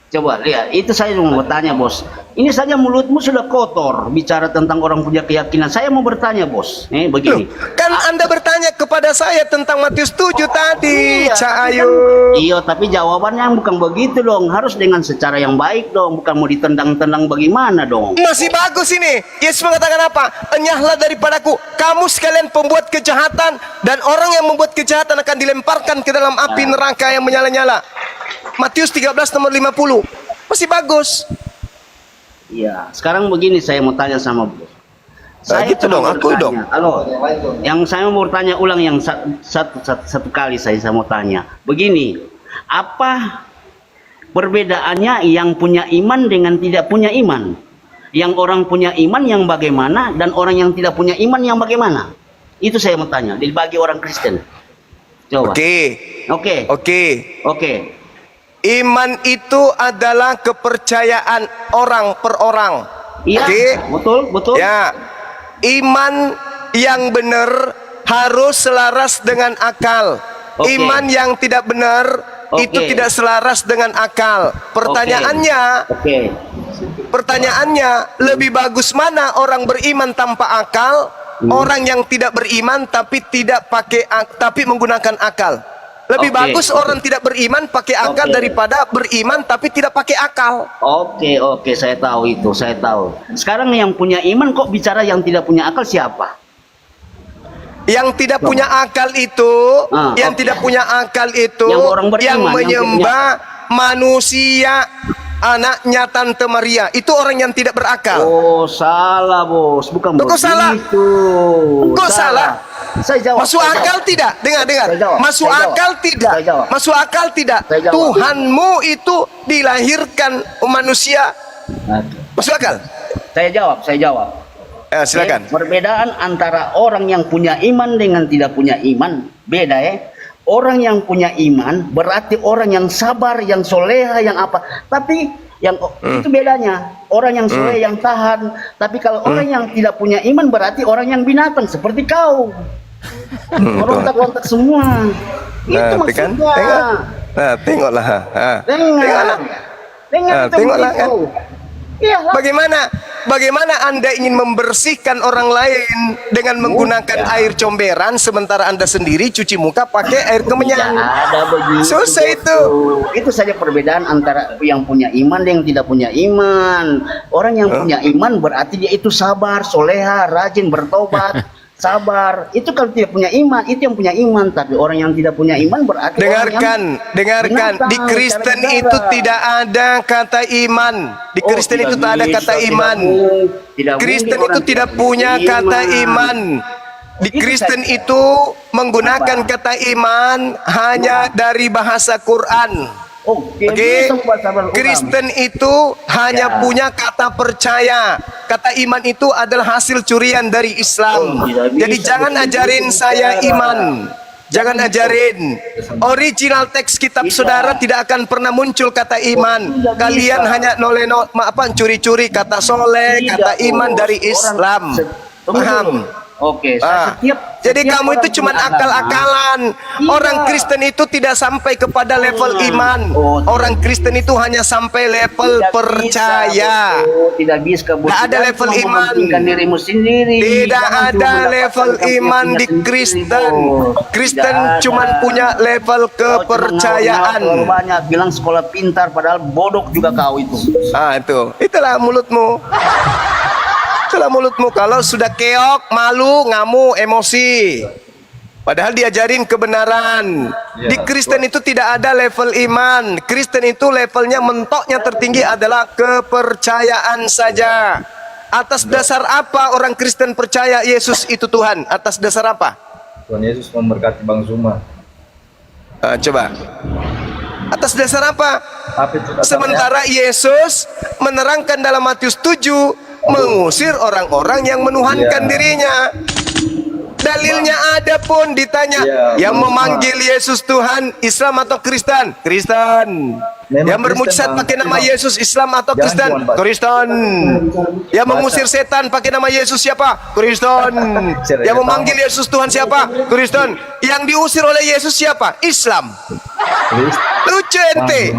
[SPEAKER 6] Coba lihat, itu saya mau bertanya bos. Ini saja mulutmu sudah kotor bicara tentang orang punya keyakinan. Saya mau bertanya bos, begini.
[SPEAKER 1] Kan Anda bertanya kepada saya tentang Matius 7 tadi,
[SPEAKER 6] Iya,
[SPEAKER 1] Cahayu.
[SPEAKER 6] Iya, tapi jawabannya bukan begitu dong. Harus dengan secara yang baik dong, bukan mau ditendang-tendang bagaimana dong.
[SPEAKER 1] Masih bagus ini. Yesus mengatakan apa? Enyahlah daripadaku, kamu sekalian pembuat kejahatan, dan orang yang membuat kejahatan akan dilemparkan ke dalam api neraka yang menyala-nyala. Matius 13 nomor 50. Masih bagus.
[SPEAKER 6] Iya, sekarang begini saya mau tanya sama bos. Saya
[SPEAKER 1] gitu
[SPEAKER 6] cuma
[SPEAKER 1] dong, aku
[SPEAKER 6] bertanya.
[SPEAKER 1] dong.
[SPEAKER 6] Halo, yang saya mau bertanya ulang yang satu kali saya mau tanya. Begini, apa perbedaannya yang punya iman dengan tidak punya iman? Yang orang punya iman yang bagaimana dan orang yang tidak punya iman yang bagaimana? Itu saya mau tanya. Bagi orang Kristen. Coba. Oke.
[SPEAKER 1] Iman itu adalah kepercayaan orang per orang.
[SPEAKER 6] Iya, betul.
[SPEAKER 1] Ya. Iman yang benar harus selaras dengan akal.
[SPEAKER 6] Oke.
[SPEAKER 1] Iman yang tidak benar itu
[SPEAKER 6] Oke.
[SPEAKER 1] tidak selaras dengan akal. Pertanyaannya, lebih bagus mana orang beriman tanpa akal, orang yang tidak beriman tapi tapi menggunakan akal? Lebih
[SPEAKER 6] Oke,
[SPEAKER 1] bagus
[SPEAKER 6] oke.
[SPEAKER 1] orang tidak beriman pakai akal
[SPEAKER 6] Oke.
[SPEAKER 1] daripada beriman tapi tidak pakai akal.
[SPEAKER 6] Oke, saya tahu itu, saya tahu. Sekarang yang punya iman kok bicara yang tidak punya akal siapa?
[SPEAKER 1] Yang tidak punya akal itu, tidak punya akal itu,
[SPEAKER 6] Yang orang beriman,
[SPEAKER 1] yang
[SPEAKER 6] yang
[SPEAKER 1] menyembah manusia, anaknya Tante Maria, itu orang yang tidak berakal.
[SPEAKER 6] Oh, salah bos, bukan
[SPEAKER 1] Kok
[SPEAKER 6] begitu.
[SPEAKER 1] salah? Kok salah?
[SPEAKER 6] Saya jawab.
[SPEAKER 1] Masuk
[SPEAKER 6] saya
[SPEAKER 1] akal
[SPEAKER 6] jawab.
[SPEAKER 1] tidak? Dengar.
[SPEAKER 6] Saya jawab,
[SPEAKER 1] Masuk
[SPEAKER 6] saya jawab.
[SPEAKER 1] akal tidak?
[SPEAKER 6] Saya jawab.
[SPEAKER 1] Masuk akal tidak?
[SPEAKER 6] Saya jawab.
[SPEAKER 1] Tuhanmu itu dilahirkan manusia.
[SPEAKER 6] Nah,
[SPEAKER 1] Masuk akal?
[SPEAKER 6] Saya jawab.
[SPEAKER 1] Silakan.
[SPEAKER 6] Perbedaan antara orang yang punya iman dengan tidak punya iman beda ya. orang yang punya iman berarti orang yang sabar, yang soleha, yang apa. Tapi yang itu bedanya. Orang yang soleh, yang tahan. Tapi kalau orang yang tidak punya iman berarti orang yang binatang seperti kau. Rontak-rontak semua. Itu
[SPEAKER 1] kan?
[SPEAKER 6] maksudnya.
[SPEAKER 1] Tengok. Nah, tengoklah.
[SPEAKER 6] Tengoklah.
[SPEAKER 1] Tengoklah kan.
[SPEAKER 6] Iyalah.
[SPEAKER 1] Bagaimana Anda ingin membersihkan orang lain dengan menggunakan air comberan sementara Anda sendiri cuci muka pakai air kemenyan?
[SPEAKER 6] Ada begitu.
[SPEAKER 1] Susah itu.
[SPEAKER 6] Itu saja perbedaan antara yang punya iman dan yang tidak punya iman. Orang yang punya iman berarti dia itu sabar, soleha, rajin bertobat, sabar. Itu kalau tidak punya iman, itu yang punya iman. Tapi orang yang tidak punya iman berarti
[SPEAKER 1] Dengarkan.
[SPEAKER 6] binatang,
[SPEAKER 1] Di Kristen
[SPEAKER 6] cara
[SPEAKER 1] itu
[SPEAKER 6] negara.
[SPEAKER 1] tidak ada kata iman. Di Kristen itu tak ada kata iman. Kristen itu tidak punya kata iman. Di Kristen itu menggunakan kata iman hanya dari bahasa Quran.
[SPEAKER 6] Oke.
[SPEAKER 1] Oke,
[SPEAKER 6] Bisa buat sabar ulama.
[SPEAKER 1] Kristen itu hanya punya kata percaya. Kata iman itu adalah hasil curian dari Islam.
[SPEAKER 6] Tidak bisa
[SPEAKER 1] Jadi jangan
[SPEAKER 6] begitu,
[SPEAKER 1] ajarin saya
[SPEAKER 6] saudara.
[SPEAKER 1] iman. Jangan ajarin. Original teks kitab saudara tidak akan pernah muncul kata iman.
[SPEAKER 6] Tidak
[SPEAKER 1] Kalian
[SPEAKER 6] bisa.
[SPEAKER 1] hanya curi-curi kata soleh, kata iman dari Islam. Paham?
[SPEAKER 6] Oke,
[SPEAKER 1] Jadi kamu itu cuma akal-akalan. Orang Kristen itu tidak sampai kepada level iman. Orang Kristen itu hanya sampai level percaya.
[SPEAKER 6] Tidak bisa.
[SPEAKER 1] Tidak ada level iman.
[SPEAKER 6] Dirimu sendiri.
[SPEAKER 1] Tidak
[SPEAKER 6] Jangan
[SPEAKER 1] ada
[SPEAKER 6] cuma
[SPEAKER 1] level
[SPEAKER 6] mendapatkan
[SPEAKER 1] iman di
[SPEAKER 6] keyakinan
[SPEAKER 1] Kristen.
[SPEAKER 6] sendiri,
[SPEAKER 1] Kristen
[SPEAKER 6] Tidak
[SPEAKER 1] cuma
[SPEAKER 6] ada.
[SPEAKER 1] punya level
[SPEAKER 6] Kau cuma
[SPEAKER 1] kepercayaan.
[SPEAKER 6] ngawal banyak bilang sekolah pintar padahal bodoh juga kau itu.
[SPEAKER 1] Itulah mulutmu. Itulah mulutmu. Kalau sudah keok, malu, ngamuk, emosi. Padahal diajarin kebenaran. Di Kristen itu tidak ada level iman. Kristen itu levelnya mentoknya tertinggi adalah kepercayaan saja. Atas dasar apa orang Kristen percaya Yesus itu Tuhan? Atas dasar apa?
[SPEAKER 7] Tuhan Yesus memberkati Bang Zuma.
[SPEAKER 1] Coba. Atas dasar apa?
[SPEAKER 7] Tapi itu
[SPEAKER 1] Sementara Yesus menerangkan dalam Matius 7 mengusir orang-orang yang menuhankan dirinya. Dalilnya ada pun ditanya, yang memanggil Yesus Tuhan Islam atau Kristen? Kristen. Yang bermujizat pakai nama Yesus Islam atau Kristen? Kristen. Yang mengusir setan pakai nama Yesus siapa? Kristen. Yang memanggil Yesus Tuhan siapa? Kristen. Yang diusir oleh Yesus siapa? Islam. Lucu ente.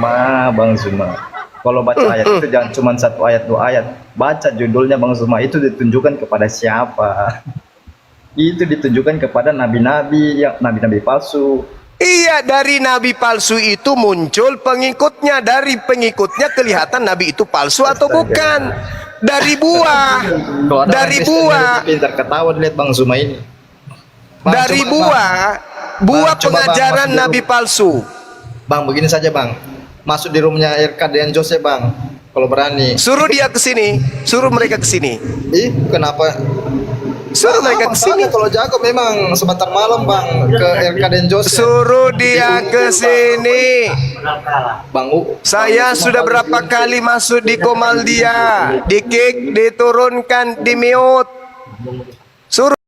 [SPEAKER 7] Bang Zuma. Kalau baca ayat itu jangan cuma satu ayat, dua ayat. Baca judulnya Bang Zuma, itu ditunjukkan kepada siapa? Itu ditunjukkan kepada nabi-nabi, yang nabi-nabi palsu.
[SPEAKER 1] Iya, dari nabi palsu itu muncul pengikutnya. Dari pengikutnya kelihatan nabi itu palsu atau bukan. Dari buah.
[SPEAKER 7] Kalau ada
[SPEAKER 1] Dari
[SPEAKER 7] orang Kristen
[SPEAKER 1] buah.
[SPEAKER 7] yang pintar ketawa lihat Bang Zuma ini. Bang,
[SPEAKER 1] Dari
[SPEAKER 7] coba,
[SPEAKER 1] buah.
[SPEAKER 7] Bang,
[SPEAKER 1] Buah
[SPEAKER 7] coba, Bang,
[SPEAKER 1] pengajaran
[SPEAKER 7] masuk
[SPEAKER 1] nabi
[SPEAKER 7] dulu.
[SPEAKER 1] palsu.
[SPEAKER 7] Bang, begini saja Bang. Masuk di rumahnya RK dan Jose Bang. Kalau berani.
[SPEAKER 1] Suruh dia ke sini. Suruh mereka ke sini.
[SPEAKER 7] Kenapa?
[SPEAKER 1] Suruh mereka ke sini.
[SPEAKER 7] Kalau jago memang sebentar malam Bang ke RK dan Jose.
[SPEAKER 1] Suruh dia ke sini.
[SPEAKER 7] Bang
[SPEAKER 1] Saya sudah berapa kali masuk di komal dia. Di kick, diturunkan, di mute. Suruh.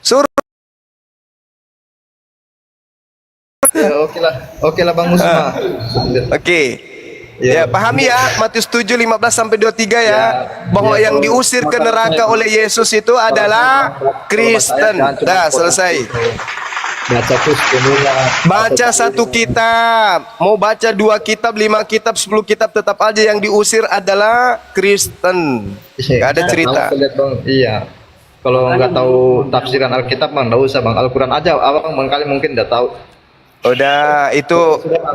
[SPEAKER 1] Suruh.
[SPEAKER 7] Oke lah Bang Musma.
[SPEAKER 1] Oke. Ya, pahami ya Matius 7 15 sampai 23 ya, bahwa yang diusir ke neraka oleh Yesus itu adalah Kristen. Dah, selesai.
[SPEAKER 7] Baca terus sepenuhnya.
[SPEAKER 1] Baca satu kitab, mau baca 2 kitab, 5 kitab, 10 kitab, tetap aja yang diusir adalah Kristen. Gak ada cerita.
[SPEAKER 7] Iya. Kalau nggak tahu tafsiran Alkitab Bang, nggak usah Bang. Al-Quran aja, abang barangkali mungkin nggak tahu.
[SPEAKER 1] Udah, itu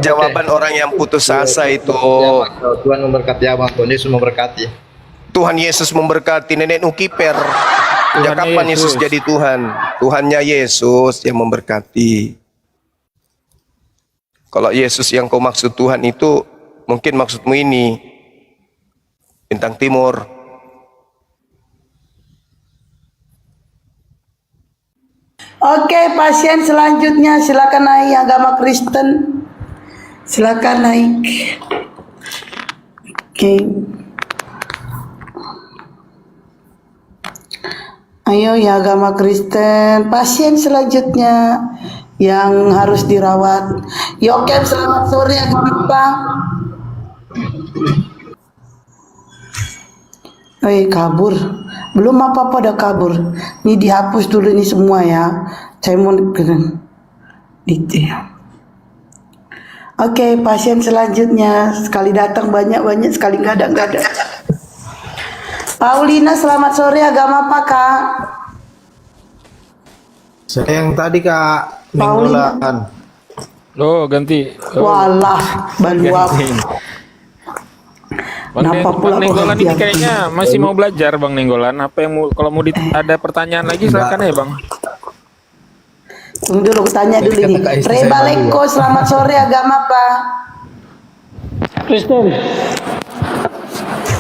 [SPEAKER 1] jawaban orang yang putus asa itu.
[SPEAKER 7] Tuhan memberkati abang, Tuhan Yesus memberkati.
[SPEAKER 1] Tuhan Yesus memberkati nenek Nukiper. Ya kapan Yesus jadi Tuhan? Tuhannya Yesus yang memberkati. Kalau Yesus yang kau maksud Tuhan itu, mungkin maksudmu ini bintang timur.
[SPEAKER 2] Oke, pasien selanjutnya silakan naik agama Kristen. Silakan naik. Oke. Ayo ya agama Kristen. Pasien selanjutnya yang harus dirawat. Yokem, selamat sore agama apa? Kabur. Belum apa-apa udah kabur. Ini dihapus dulu ini semua ya. Saya mau Oke, pasien selanjutnya. Sekali datang banyak-banyak, sekali nggak ada. Paulina, selamat sore. Agama apa, Kak?
[SPEAKER 4] Saya yang tadi Kak
[SPEAKER 2] Paulina.
[SPEAKER 4] Ninggolan.
[SPEAKER 5] Oh, ganti. Oh,
[SPEAKER 2] Walah, Baluap.
[SPEAKER 5] ganti. Bang,
[SPEAKER 2] Kenapa pula
[SPEAKER 5] Bang Nenggolan ini
[SPEAKER 2] perhatian?
[SPEAKER 5] kayaknya masih mau belajar Bang Nenggolan. Apa yang kalau mau ada pertanyaan lagi silakan ya Bang.
[SPEAKER 2] Tunggu dulu, tanya dulu ini. Reba Leko, selamat sore. Agama apa?
[SPEAKER 9] Kristen.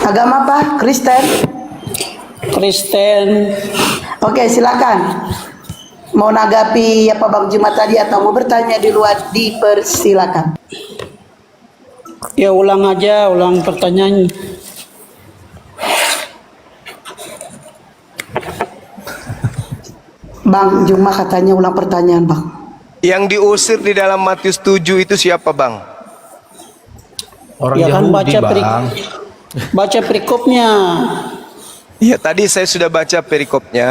[SPEAKER 2] Agama apa? Kristen.
[SPEAKER 9] Kristen.
[SPEAKER 2] Oke, silakan. Mau nanggapi apa Bang Jumat tadi atau mau bertanya di luar, dipersilakan.
[SPEAKER 9] Ya ulang pertanyaan.
[SPEAKER 2] Bang Juma katanya ulang pertanyaan, Bang.
[SPEAKER 1] Yang diusir di dalam Matius 7 itu siapa, Bang?
[SPEAKER 4] Orang
[SPEAKER 9] Ya kan
[SPEAKER 4] Yahudi Bang.
[SPEAKER 9] baca perikopnya.
[SPEAKER 1] Iya, tadi saya sudah baca perikopnya.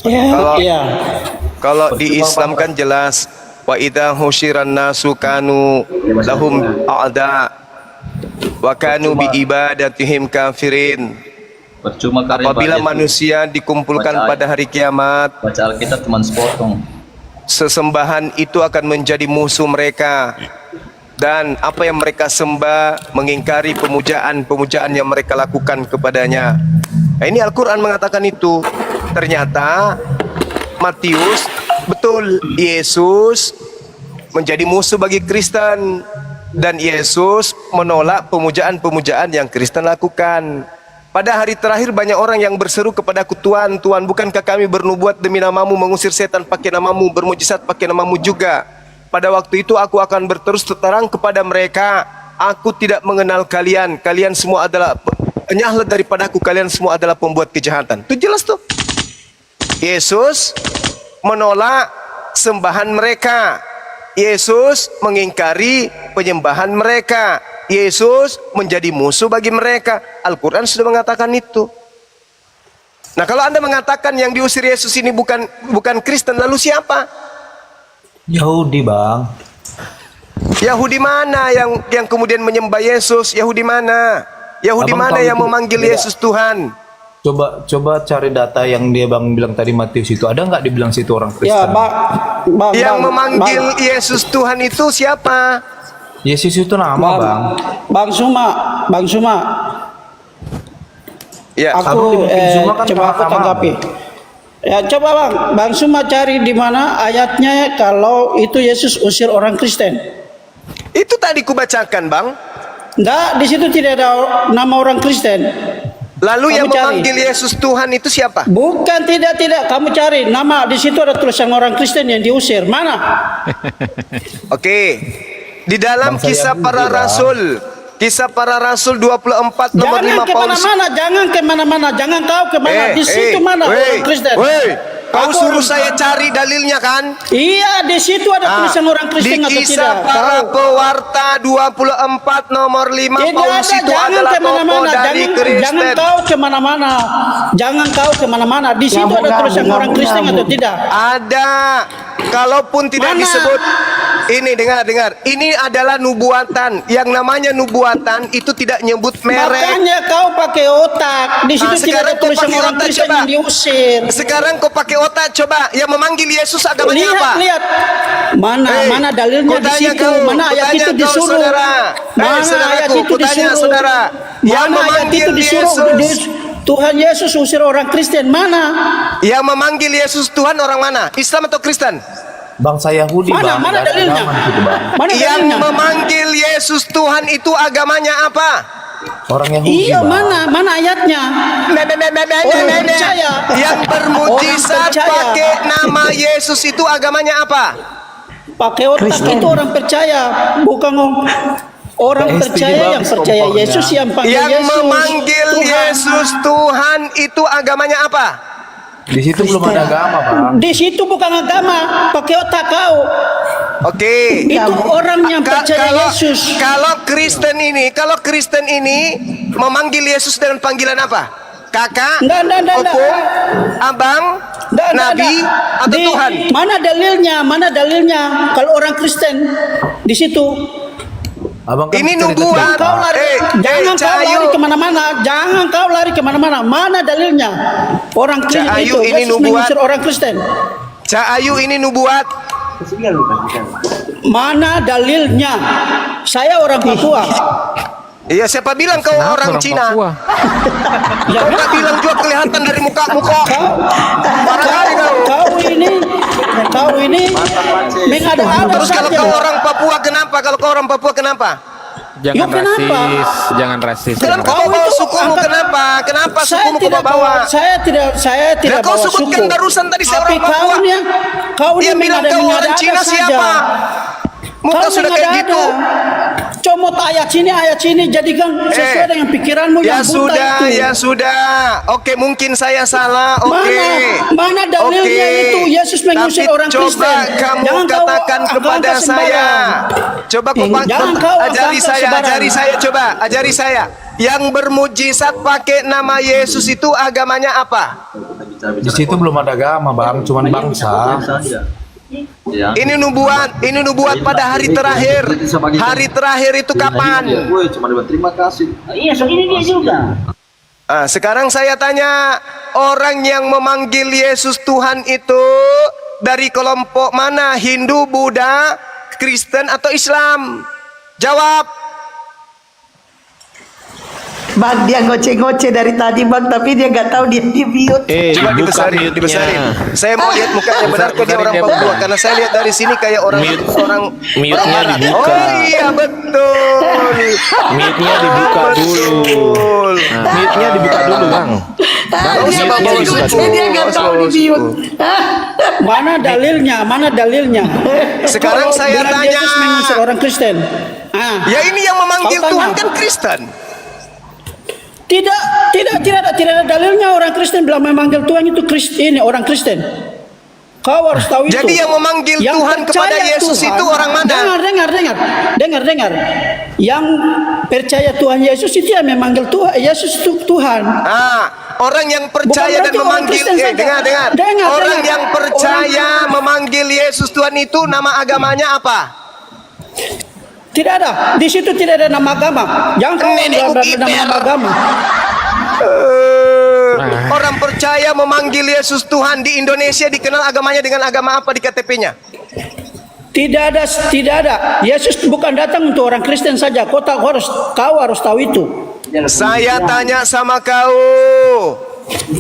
[SPEAKER 9] Ya,
[SPEAKER 1] Kalau-
[SPEAKER 9] iya.
[SPEAKER 1] Kalau di Islam kan jelas wa idza husyiran nasu kanu lahum a'da wa kanu bi ibadatihim kafirin.
[SPEAKER 10] Percuma karya
[SPEAKER 1] Apabila
[SPEAKER 10] banyak.
[SPEAKER 1] manusia dikumpulkan pada hari kiamat,
[SPEAKER 10] Baca Alkitab cuma sepotong.
[SPEAKER 1] sesembahan itu akan menjadi musuh mereka, dan apa yang mereka sembah mengingkari pemujaan yang mereka lakukan kepadanya. Nah, ini Al-Quran mengatakan itu. Ternyata Matius, betul, Yesus menjadi musuh bagi Kristen, dan Yesus menolak pemujaan yang Kristen lakukan. Pada hari terakhir banyak orang yang berseru kepadaku, Tuhan, Tuhan, bukankah kami bernubuat demi namamu, mengusir setan pakai namamu, bermujizat pakai namamu juga? Pada waktu itu aku akan berterus terang kepada mereka, aku tidak mengenal kalian, kalian semua adalah, enyahlah daripadaku, kalian semua adalah pembuat kejahatan. Itu jelas tuh. Yesus menolak sembahan mereka. Yesus mengingkari penyembahan mereka. Yesus menjadi musuh bagi mereka. Al-Quran sudah mengatakan itu. Nah, kalau Anda mengatakan yang diusir Yesus ini bukan Kristen, lalu siapa?
[SPEAKER 7] Yahudi Bang.
[SPEAKER 1] Yahudi mana yang kemudian menyembah Yesus? Yahudi mana? Yahudi
[SPEAKER 7] Abang
[SPEAKER 1] mana
[SPEAKER 7] tahu
[SPEAKER 1] yang
[SPEAKER 7] itu
[SPEAKER 1] memanggil
[SPEAKER 7] beda.
[SPEAKER 1] Yesus Tuhan?
[SPEAKER 7] Coba cari data yang dia Bang bilang tadi Matius itu, ada nggak dibilang situ orang Kristen?
[SPEAKER 9] Ya, Bang.
[SPEAKER 1] Yang
[SPEAKER 9] Bang,
[SPEAKER 1] memanggil
[SPEAKER 9] Bang,
[SPEAKER 1] Yesus Tuhan itu siapa?
[SPEAKER 7] Yesus itu nama Bang.
[SPEAKER 9] Bang Suma.
[SPEAKER 1] Ya,
[SPEAKER 9] Aku
[SPEAKER 7] Suma kan
[SPEAKER 9] coba aku
[SPEAKER 7] sama,
[SPEAKER 9] tanggapi. Ya, coba Bang Suma cari di mana ayatnya kalau itu Yesus usir orang Kristen.
[SPEAKER 1] itu tadi kubacakan, Bang.
[SPEAKER 9] Enggak, di situ tidak ada nama orang Kristen.
[SPEAKER 1] Lalu
[SPEAKER 9] Kamu
[SPEAKER 1] yang
[SPEAKER 9] cari.
[SPEAKER 1] memanggil Yesus Tuhan itu siapa?
[SPEAKER 9] Bukan, tidak. Kamu cari nama di situ ada tulisan orang Kristen yang diusir. Mana?
[SPEAKER 1] Oke. Di dalam
[SPEAKER 7] Bangsa
[SPEAKER 1] Kisah
[SPEAKER 7] Yahudi,
[SPEAKER 1] Para
[SPEAKER 7] Bang.
[SPEAKER 1] Rasul, Kisah Para Rasul 24 nomor 5 Paulus.
[SPEAKER 9] Jangan kemana-mana. Jangan kau kemana. Di situ mana orang Kristen?
[SPEAKER 1] Kau
[SPEAKER 9] Aku
[SPEAKER 1] suruh
[SPEAKER 9] orang-
[SPEAKER 1] saya cari dalilnya kan?
[SPEAKER 9] Iya, di situ ada tulisan orang
[SPEAKER 1] Di
[SPEAKER 9] Kristen atau
[SPEAKER 1] Kisah
[SPEAKER 9] tidak?
[SPEAKER 1] Para
[SPEAKER 9] Tahu.
[SPEAKER 1] Pewarta 24 nomor 5
[SPEAKER 9] Tidak
[SPEAKER 1] Paulus
[SPEAKER 9] ada,
[SPEAKER 1] itu
[SPEAKER 9] jangan
[SPEAKER 1] adalah tokoh
[SPEAKER 9] kemana-mana,
[SPEAKER 1] dari
[SPEAKER 9] jangan
[SPEAKER 1] Kristen.
[SPEAKER 9] kau kemana-mana, jangan kau kemana-mana. Di situ ada tulisan orang Kristen atau tidak?
[SPEAKER 1] Ada. Kalaupun tidak
[SPEAKER 9] Mana?
[SPEAKER 1] disebut, ini dengar. Ini adalah nubuatan. Yang namanya nubuatan itu tidak nyebut merek.
[SPEAKER 9] Makanya kau pakai otak. Di situ tidak
[SPEAKER 1] sekarang
[SPEAKER 9] ada
[SPEAKER 1] kau
[SPEAKER 9] tulisan
[SPEAKER 1] pakai
[SPEAKER 9] orang
[SPEAKER 1] otak,
[SPEAKER 9] Kristen
[SPEAKER 1] coba.
[SPEAKER 9] yang diusir.
[SPEAKER 1] Sekarang kau pakai otak, coba. Yang memanggil Yesus agamanya apa?
[SPEAKER 9] Lihat. Mana dalilnya di
[SPEAKER 1] Kutanya
[SPEAKER 9] situ?
[SPEAKER 1] kau,
[SPEAKER 9] Mana ayat
[SPEAKER 1] kutanya
[SPEAKER 9] itu
[SPEAKER 1] kau,
[SPEAKER 9] disuruh?
[SPEAKER 1] saudara.
[SPEAKER 9] Mana
[SPEAKER 1] saudaraku,
[SPEAKER 9] ayat itu
[SPEAKER 1] kutanya,
[SPEAKER 9] disuruh?
[SPEAKER 1] saudara. Yang
[SPEAKER 9] Mana ayat
[SPEAKER 1] memanggil
[SPEAKER 9] itu disuruh?
[SPEAKER 1] Yesus.
[SPEAKER 9] Tuhan Yesus usir orang Kristen. Mana?
[SPEAKER 1] Yang memanggil Yesus Tuhan orang mana? Islam atau Kristen?
[SPEAKER 7] Bangsa Yahudi
[SPEAKER 9] Mana?
[SPEAKER 7] Bang.
[SPEAKER 9] Mana
[SPEAKER 7] Nggak ada
[SPEAKER 9] dalilnya?
[SPEAKER 7] agama di situ, Bang.
[SPEAKER 9] Mana
[SPEAKER 1] Yang
[SPEAKER 9] dalilnya?
[SPEAKER 1] memanggil Yesus Tuhan itu agamanya apa?
[SPEAKER 7] Orang Yahudi
[SPEAKER 9] Iya,
[SPEAKER 7] Bang.
[SPEAKER 9] mana ayatnya? Orang percaya.
[SPEAKER 1] Yang bermujizat
[SPEAKER 9] Orang percaya.
[SPEAKER 1] pakai nama Yesus itu agamanya apa?
[SPEAKER 9] Pakai otak itu orang percaya, bukan orang percaya yang percaya Yesus yang panggil
[SPEAKER 1] Yang
[SPEAKER 9] Yesus.
[SPEAKER 1] memanggil
[SPEAKER 9] Tuhan.
[SPEAKER 1] Yesus Tuhan itu agamanya apa?
[SPEAKER 3] Di situ belum ada agama, Bang.
[SPEAKER 9] Di situ bukan agama, pakai otak kau.
[SPEAKER 1] Oke.
[SPEAKER 9] Itu orang yang percaya Yesus.
[SPEAKER 1] Kalau Kristen ini memanggil Yesus dengan panggilan apa? Kakak,
[SPEAKER 9] Nggak.
[SPEAKER 1] opung, abang, nabi, atau Tuhan?
[SPEAKER 9] Mana dalilnya? Kalau orang Kristen di situ.
[SPEAKER 3] Abang kan
[SPEAKER 1] Ini
[SPEAKER 3] cerita
[SPEAKER 1] nubuat.
[SPEAKER 3] tentang-
[SPEAKER 9] Kau lari, jangan kau lari kemana-mana. Mana dalilnya? Orang Kristen
[SPEAKER 1] Cahayu,
[SPEAKER 9] itu
[SPEAKER 1] ini
[SPEAKER 9] Yesus
[SPEAKER 1] nubuat.
[SPEAKER 9] mengusir orang Kristen.
[SPEAKER 1] Cak Ayu ini nubuat.
[SPEAKER 9] Mana dalilnya? Saya orang Papua.
[SPEAKER 1] Iya, siapa bilang kau
[SPEAKER 5] Kenapa
[SPEAKER 1] orang Cina?
[SPEAKER 5] Papua?
[SPEAKER 9] Ya,
[SPEAKER 1] Kau nggak bilang juga kelihatan dari muka-muka. Parah kali kau.
[SPEAKER 9] Kau ini mengada-ada
[SPEAKER 1] Terus kalau
[SPEAKER 9] saja.
[SPEAKER 1] kau orang Papua kenapa? Kalau kau orang Papua kenapa?
[SPEAKER 5] Jangan
[SPEAKER 9] Yo, kenapa?
[SPEAKER 5] rasis, jangan rasis.
[SPEAKER 1] Kenapa kau bawa sukumu? Kenapa? Kenapa sukumu kau bawa?
[SPEAKER 9] Saya tidak
[SPEAKER 1] kau
[SPEAKER 9] bawa
[SPEAKER 1] sebutkan
[SPEAKER 9] suku.
[SPEAKER 1] barusan tadi saya
[SPEAKER 9] Tapi
[SPEAKER 1] orang Papua.
[SPEAKER 9] kau
[SPEAKER 1] Dia
[SPEAKER 9] ini
[SPEAKER 1] bilang kau orang Cina siapa? Muka sudah kayak gitu.
[SPEAKER 9] Comot ayat sini jadikan sesuai dengan pikiranmu yang buta itu.
[SPEAKER 1] Ya sudah. Oke, mungkin saya salah. Oke.
[SPEAKER 9] Mana dalilnya itu Yesus mengusir
[SPEAKER 1] Tapi
[SPEAKER 9] orang Kristen?
[SPEAKER 1] coba kamu
[SPEAKER 9] Jangan kau
[SPEAKER 1] katakan kepada
[SPEAKER 9] angkat
[SPEAKER 1] saya.
[SPEAKER 9] sembarang.
[SPEAKER 1] Coba kau
[SPEAKER 9] Jangan kau
[SPEAKER 1] ajari
[SPEAKER 9] angkat
[SPEAKER 1] saya,
[SPEAKER 9] sembarang.
[SPEAKER 1] ajari saya. Yang bermujizat pakai nama Yesus itu agamanya apa?
[SPEAKER 3] Di situ belum ada agama, Bang, cuman bangsa.
[SPEAKER 10] Ya.
[SPEAKER 1] Ini nubuat pada hari terakhir. Hari terakhir itu kapan?
[SPEAKER 10] Woi, cuma terima kasih.
[SPEAKER 6] Iya, so ini dia juga.
[SPEAKER 1] Sekarang saya tanya, orang yang memanggil Yesus Tuhan itu dari kelompok mana? Hindu, Buddha, Kristen, atau Islam? Jawab.
[SPEAKER 2] Bang, dia ngoceh-ngoceh dari tadi bang, tapi dia nggak tahu dia di mute.
[SPEAKER 1] Coba
[SPEAKER 4] buka
[SPEAKER 1] dibesarin.
[SPEAKER 4] mute-nya.
[SPEAKER 1] Saya mau lihat mukanya benarkah dia orang
[SPEAKER 5] Besarin dia,
[SPEAKER 1] Papua?
[SPEAKER 5] Bang.
[SPEAKER 1] Karena saya lihat dari sini kayak orang
[SPEAKER 4] Mute-nya
[SPEAKER 1] Barat.
[SPEAKER 4] dibuka.
[SPEAKER 1] Oh iya betul.
[SPEAKER 4] Mute-nya dibuka dulu.
[SPEAKER 1] Betul.
[SPEAKER 4] Mute-nya dibuka dulu, Bang.
[SPEAKER 1] Nggak usah
[SPEAKER 2] Dia
[SPEAKER 1] bawa
[SPEAKER 2] ngoceh-ngoceh,
[SPEAKER 1] suku.
[SPEAKER 2] dia nggak tahu di mute.
[SPEAKER 9] Mana dalilnya?
[SPEAKER 1] Sekarang
[SPEAKER 9] Kalau
[SPEAKER 1] saya
[SPEAKER 9] bilang
[SPEAKER 1] tanya.
[SPEAKER 9] Yesus mengusir orang Kristen.
[SPEAKER 1] Ya ini yang memanggil
[SPEAKER 9] Kau tanya.
[SPEAKER 1] Tuhan kan Kristen.
[SPEAKER 9] Tidak ada dalilnya orang Kristen bilang memanggil Tuhan itu Kristen, ini orang Kristen. Kau harus tahu itu.
[SPEAKER 1] Jadi yang memanggil Tuhan kepada
[SPEAKER 9] percaya
[SPEAKER 1] Yesus
[SPEAKER 9] Tuhan-
[SPEAKER 1] itu orang mana?
[SPEAKER 9] Dengar. Yang percaya Tuhan Yesus itu yang memanggil Tuhan. Yesus itu Tuhan.
[SPEAKER 1] Orang yang percaya
[SPEAKER 9] Bukan
[SPEAKER 1] dan
[SPEAKER 9] berarti orang
[SPEAKER 1] memanggil
[SPEAKER 9] Kristen saja. Dengar.
[SPEAKER 1] Orang yang percaya memanggil Yesus Tuhan itu nama agamanya apa?
[SPEAKER 9] Tidak ada. Di situ tidak ada nama agama. Jangan kau
[SPEAKER 1] Nenek
[SPEAKER 9] bilang nama agama.
[SPEAKER 1] Orang percaya memanggil Yesus Tuhan di Indonesia dikenal agamanya dengan agama apa di KTP-nya?
[SPEAKER 9] Tidak ada. Yesus bukan datang untuk orang Kristen saja. Kau harus tahu itu.
[SPEAKER 1] Saya tanya sama kau.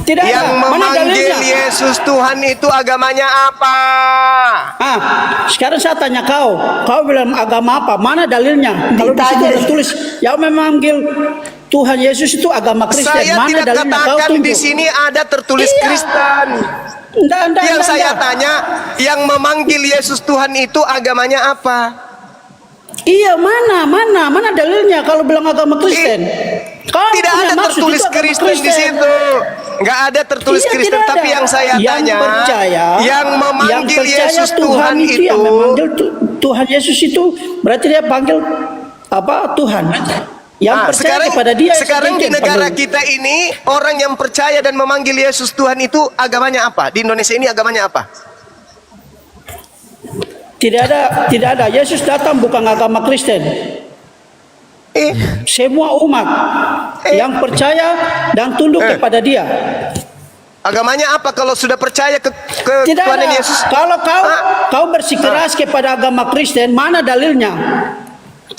[SPEAKER 9] Tidak
[SPEAKER 1] Yang
[SPEAKER 9] ada. Mana
[SPEAKER 1] memanggil
[SPEAKER 9] dalilnya?
[SPEAKER 1] Yesus Tuhan itu agamanya apa?
[SPEAKER 9] Sekarang saya tanya kau bilang agama apa? Mana dalilnya? Kalau di situ ada tulis yang memanggil Tuhan Yesus itu agama Kristen.
[SPEAKER 1] Saya
[SPEAKER 9] Mana
[SPEAKER 1] tidak
[SPEAKER 9] dalilnya? Kau
[SPEAKER 1] katakan
[SPEAKER 9] tunjuk.
[SPEAKER 1] di sini ada tertulis
[SPEAKER 9] Iya.
[SPEAKER 1] Kristen. Yang saya tanya, yang memanggil Yesus Tuhan itu agamanya apa?
[SPEAKER 9] Iya, mana dalilnya kalau bilang agama Kristen? Kau
[SPEAKER 1] Tidak
[SPEAKER 9] punya
[SPEAKER 1] ada
[SPEAKER 9] maksud
[SPEAKER 1] tertulis
[SPEAKER 9] itu agama
[SPEAKER 1] Kristen di situ. Nggak ada tertulis
[SPEAKER 9] Iya,
[SPEAKER 1] Kristen.
[SPEAKER 9] tidak ada.
[SPEAKER 1] Tapi yang saya tanya,
[SPEAKER 9] yang
[SPEAKER 1] memanggil
[SPEAKER 9] percaya
[SPEAKER 1] Yesus Tuhan itu,
[SPEAKER 9] yang memanggil Tuhan Yesus itu berarti dia panggil apa? Tuhan. Yang percaya kepada dia.
[SPEAKER 1] sekarang di
[SPEAKER 9] sedikit
[SPEAKER 1] negara
[SPEAKER 9] panggil.
[SPEAKER 1] kita ini orang yang percaya dan memanggil Yesus Tuhan itu agamanya apa? Di Indonesia ini agamanya apa?
[SPEAKER 9] Tidak ada. Yesus datang bukan agama Kristen. Semua umat yang percaya dan tunduk kepada Dia.
[SPEAKER 1] Agamanya apa kalau sudah percaya ke
[SPEAKER 9] Tidak
[SPEAKER 1] Tuhan
[SPEAKER 9] ada.
[SPEAKER 1] Yesus?
[SPEAKER 9] Kalau kau bersikeras kepada agama Kristen, mana dalilnya?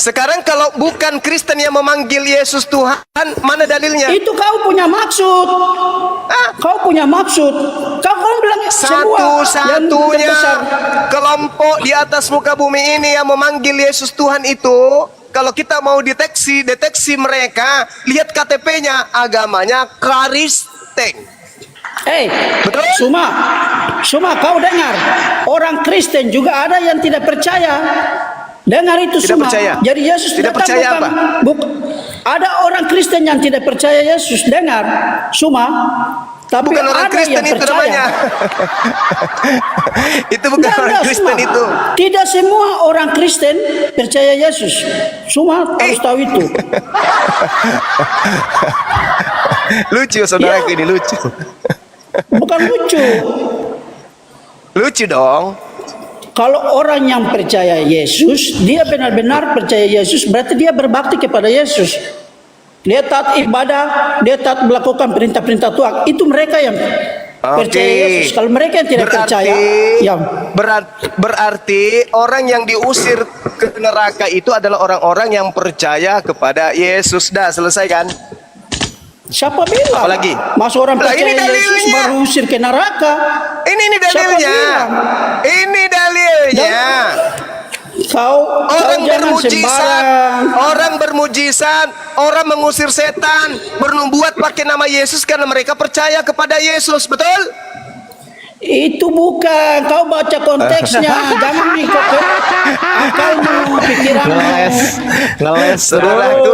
[SPEAKER 1] Sekarang kalau bukan Kristen yang memanggil Yesus Tuhan, mana dalilnya?
[SPEAKER 9] Itu kau punya maksud. Kau punya maksud. Kau bilang semua yang
[SPEAKER 1] Satu-satunya
[SPEAKER 9] terbesar.
[SPEAKER 1] kelompok di atas muka bumi ini yang memanggil Yesus Tuhan itu, kalau kita mau deteksi mereka, lihat KTP-nya, agamanya Kristen.
[SPEAKER 9] Betul? Suma kau dengar. Orang Kristen juga ada yang tidak percaya. Dengar itu
[SPEAKER 1] Tidak
[SPEAKER 9] semua.
[SPEAKER 1] percaya.
[SPEAKER 9] Jadi Yesus
[SPEAKER 1] Tidak
[SPEAKER 9] datang
[SPEAKER 1] percaya apa?
[SPEAKER 9] Ada orang Kristen yang tidak percaya Yesus. Dengar, Suma. Tapi
[SPEAKER 1] Bukan orang
[SPEAKER 9] ada
[SPEAKER 1] Kristen
[SPEAKER 9] yang
[SPEAKER 1] itu
[SPEAKER 9] percaya.
[SPEAKER 1] namanya. Itu bukan
[SPEAKER 9] Enggak,
[SPEAKER 1] orang Kristen
[SPEAKER 9] semua.
[SPEAKER 1] itu.
[SPEAKER 9] Tidak semua orang Kristen percaya Yesus. Semua harus tahu itu.
[SPEAKER 1] Lucu saudaraku
[SPEAKER 9] Ya.
[SPEAKER 1] ini, lucu.
[SPEAKER 9] Bukan lucu.
[SPEAKER 1] Lucu dong.
[SPEAKER 9] Kalau orang yang percaya Yesus, dia benar-benar percaya Yesus, berarti dia berbakti kepada Yesus. Dia taat ibadah, dia taat melakukan perintah-perintah Tuhan. Itu mereka yang percaya Yesus. Kalau mereka yang tidak percaya, ya
[SPEAKER 1] berarti orang yang diusir ke neraka itu adalah orang-orang yang percaya kepada Yesus. Dah selesai kan?
[SPEAKER 9] siapa bilang?
[SPEAKER 1] Apalagi?
[SPEAKER 9] Masuk orang
[SPEAKER 1] Lah, ini
[SPEAKER 9] percaya Yesus
[SPEAKER 1] dalilnya.
[SPEAKER 9] baru usir ke neraka.
[SPEAKER 1] Ini
[SPEAKER 9] Siapa
[SPEAKER 1] dalilnya.
[SPEAKER 9] bilang?
[SPEAKER 1] Ini dalilnya.
[SPEAKER 9] Kau
[SPEAKER 1] Orang
[SPEAKER 9] jangan
[SPEAKER 1] bermujizat,
[SPEAKER 9] sembarang.
[SPEAKER 1] orang bermujizat, orang mengusir setan, bernubuat pakai nama Yesus karena mereka percaya kepada Yesus, betul?
[SPEAKER 9] Itu bukan, kau baca konteksnya, jangan ikut akalmu, pikiranmu.
[SPEAKER 4] Ngeles
[SPEAKER 1] Saudaraku,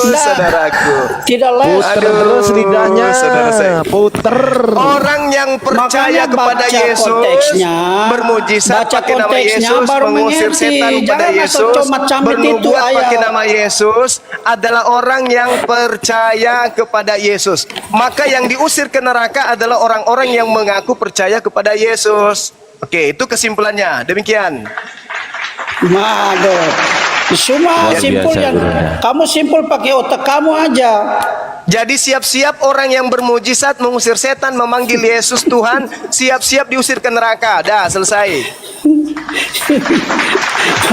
[SPEAKER 9] Nah.
[SPEAKER 1] saudaraku.
[SPEAKER 9] Tidak les.
[SPEAKER 4] puter terus lidahnya,
[SPEAKER 1] saudara saya.
[SPEAKER 4] puter.
[SPEAKER 1] Orang yang percaya
[SPEAKER 9] Makanya
[SPEAKER 1] kepada
[SPEAKER 9] baca
[SPEAKER 1] Yesus,
[SPEAKER 9] konteksnya,
[SPEAKER 1] bermujizat
[SPEAKER 9] baca
[SPEAKER 1] pakai nama
[SPEAKER 9] konteksnya,
[SPEAKER 1] Yesus,
[SPEAKER 9] baru
[SPEAKER 1] mengusir
[SPEAKER 9] mengerti.
[SPEAKER 1] setan kepada
[SPEAKER 9] Jangan asal
[SPEAKER 1] Yesus,
[SPEAKER 9] comot-comot itu
[SPEAKER 1] bernubuat pakai
[SPEAKER 9] ayat.
[SPEAKER 1] nama Yesus adalah orang yang percaya kepada Yesus. Maka yang diusir ke neraka adalah orang-orang yang mengaku percaya kepada Yesus. Oke, itu kesimpulannya. Demikian.
[SPEAKER 9] Aduh, semua
[SPEAKER 4] Luar
[SPEAKER 9] simpul
[SPEAKER 4] biasa,
[SPEAKER 9] yang
[SPEAKER 4] gurunya.
[SPEAKER 9] kamu simpul pakai otak kamu aja.
[SPEAKER 1] Jadi siap-siap orang yang bermujizat mengusir setan, memanggil Yesus Tuhan, siap-siap diusir ke neraka. Dah, selesai.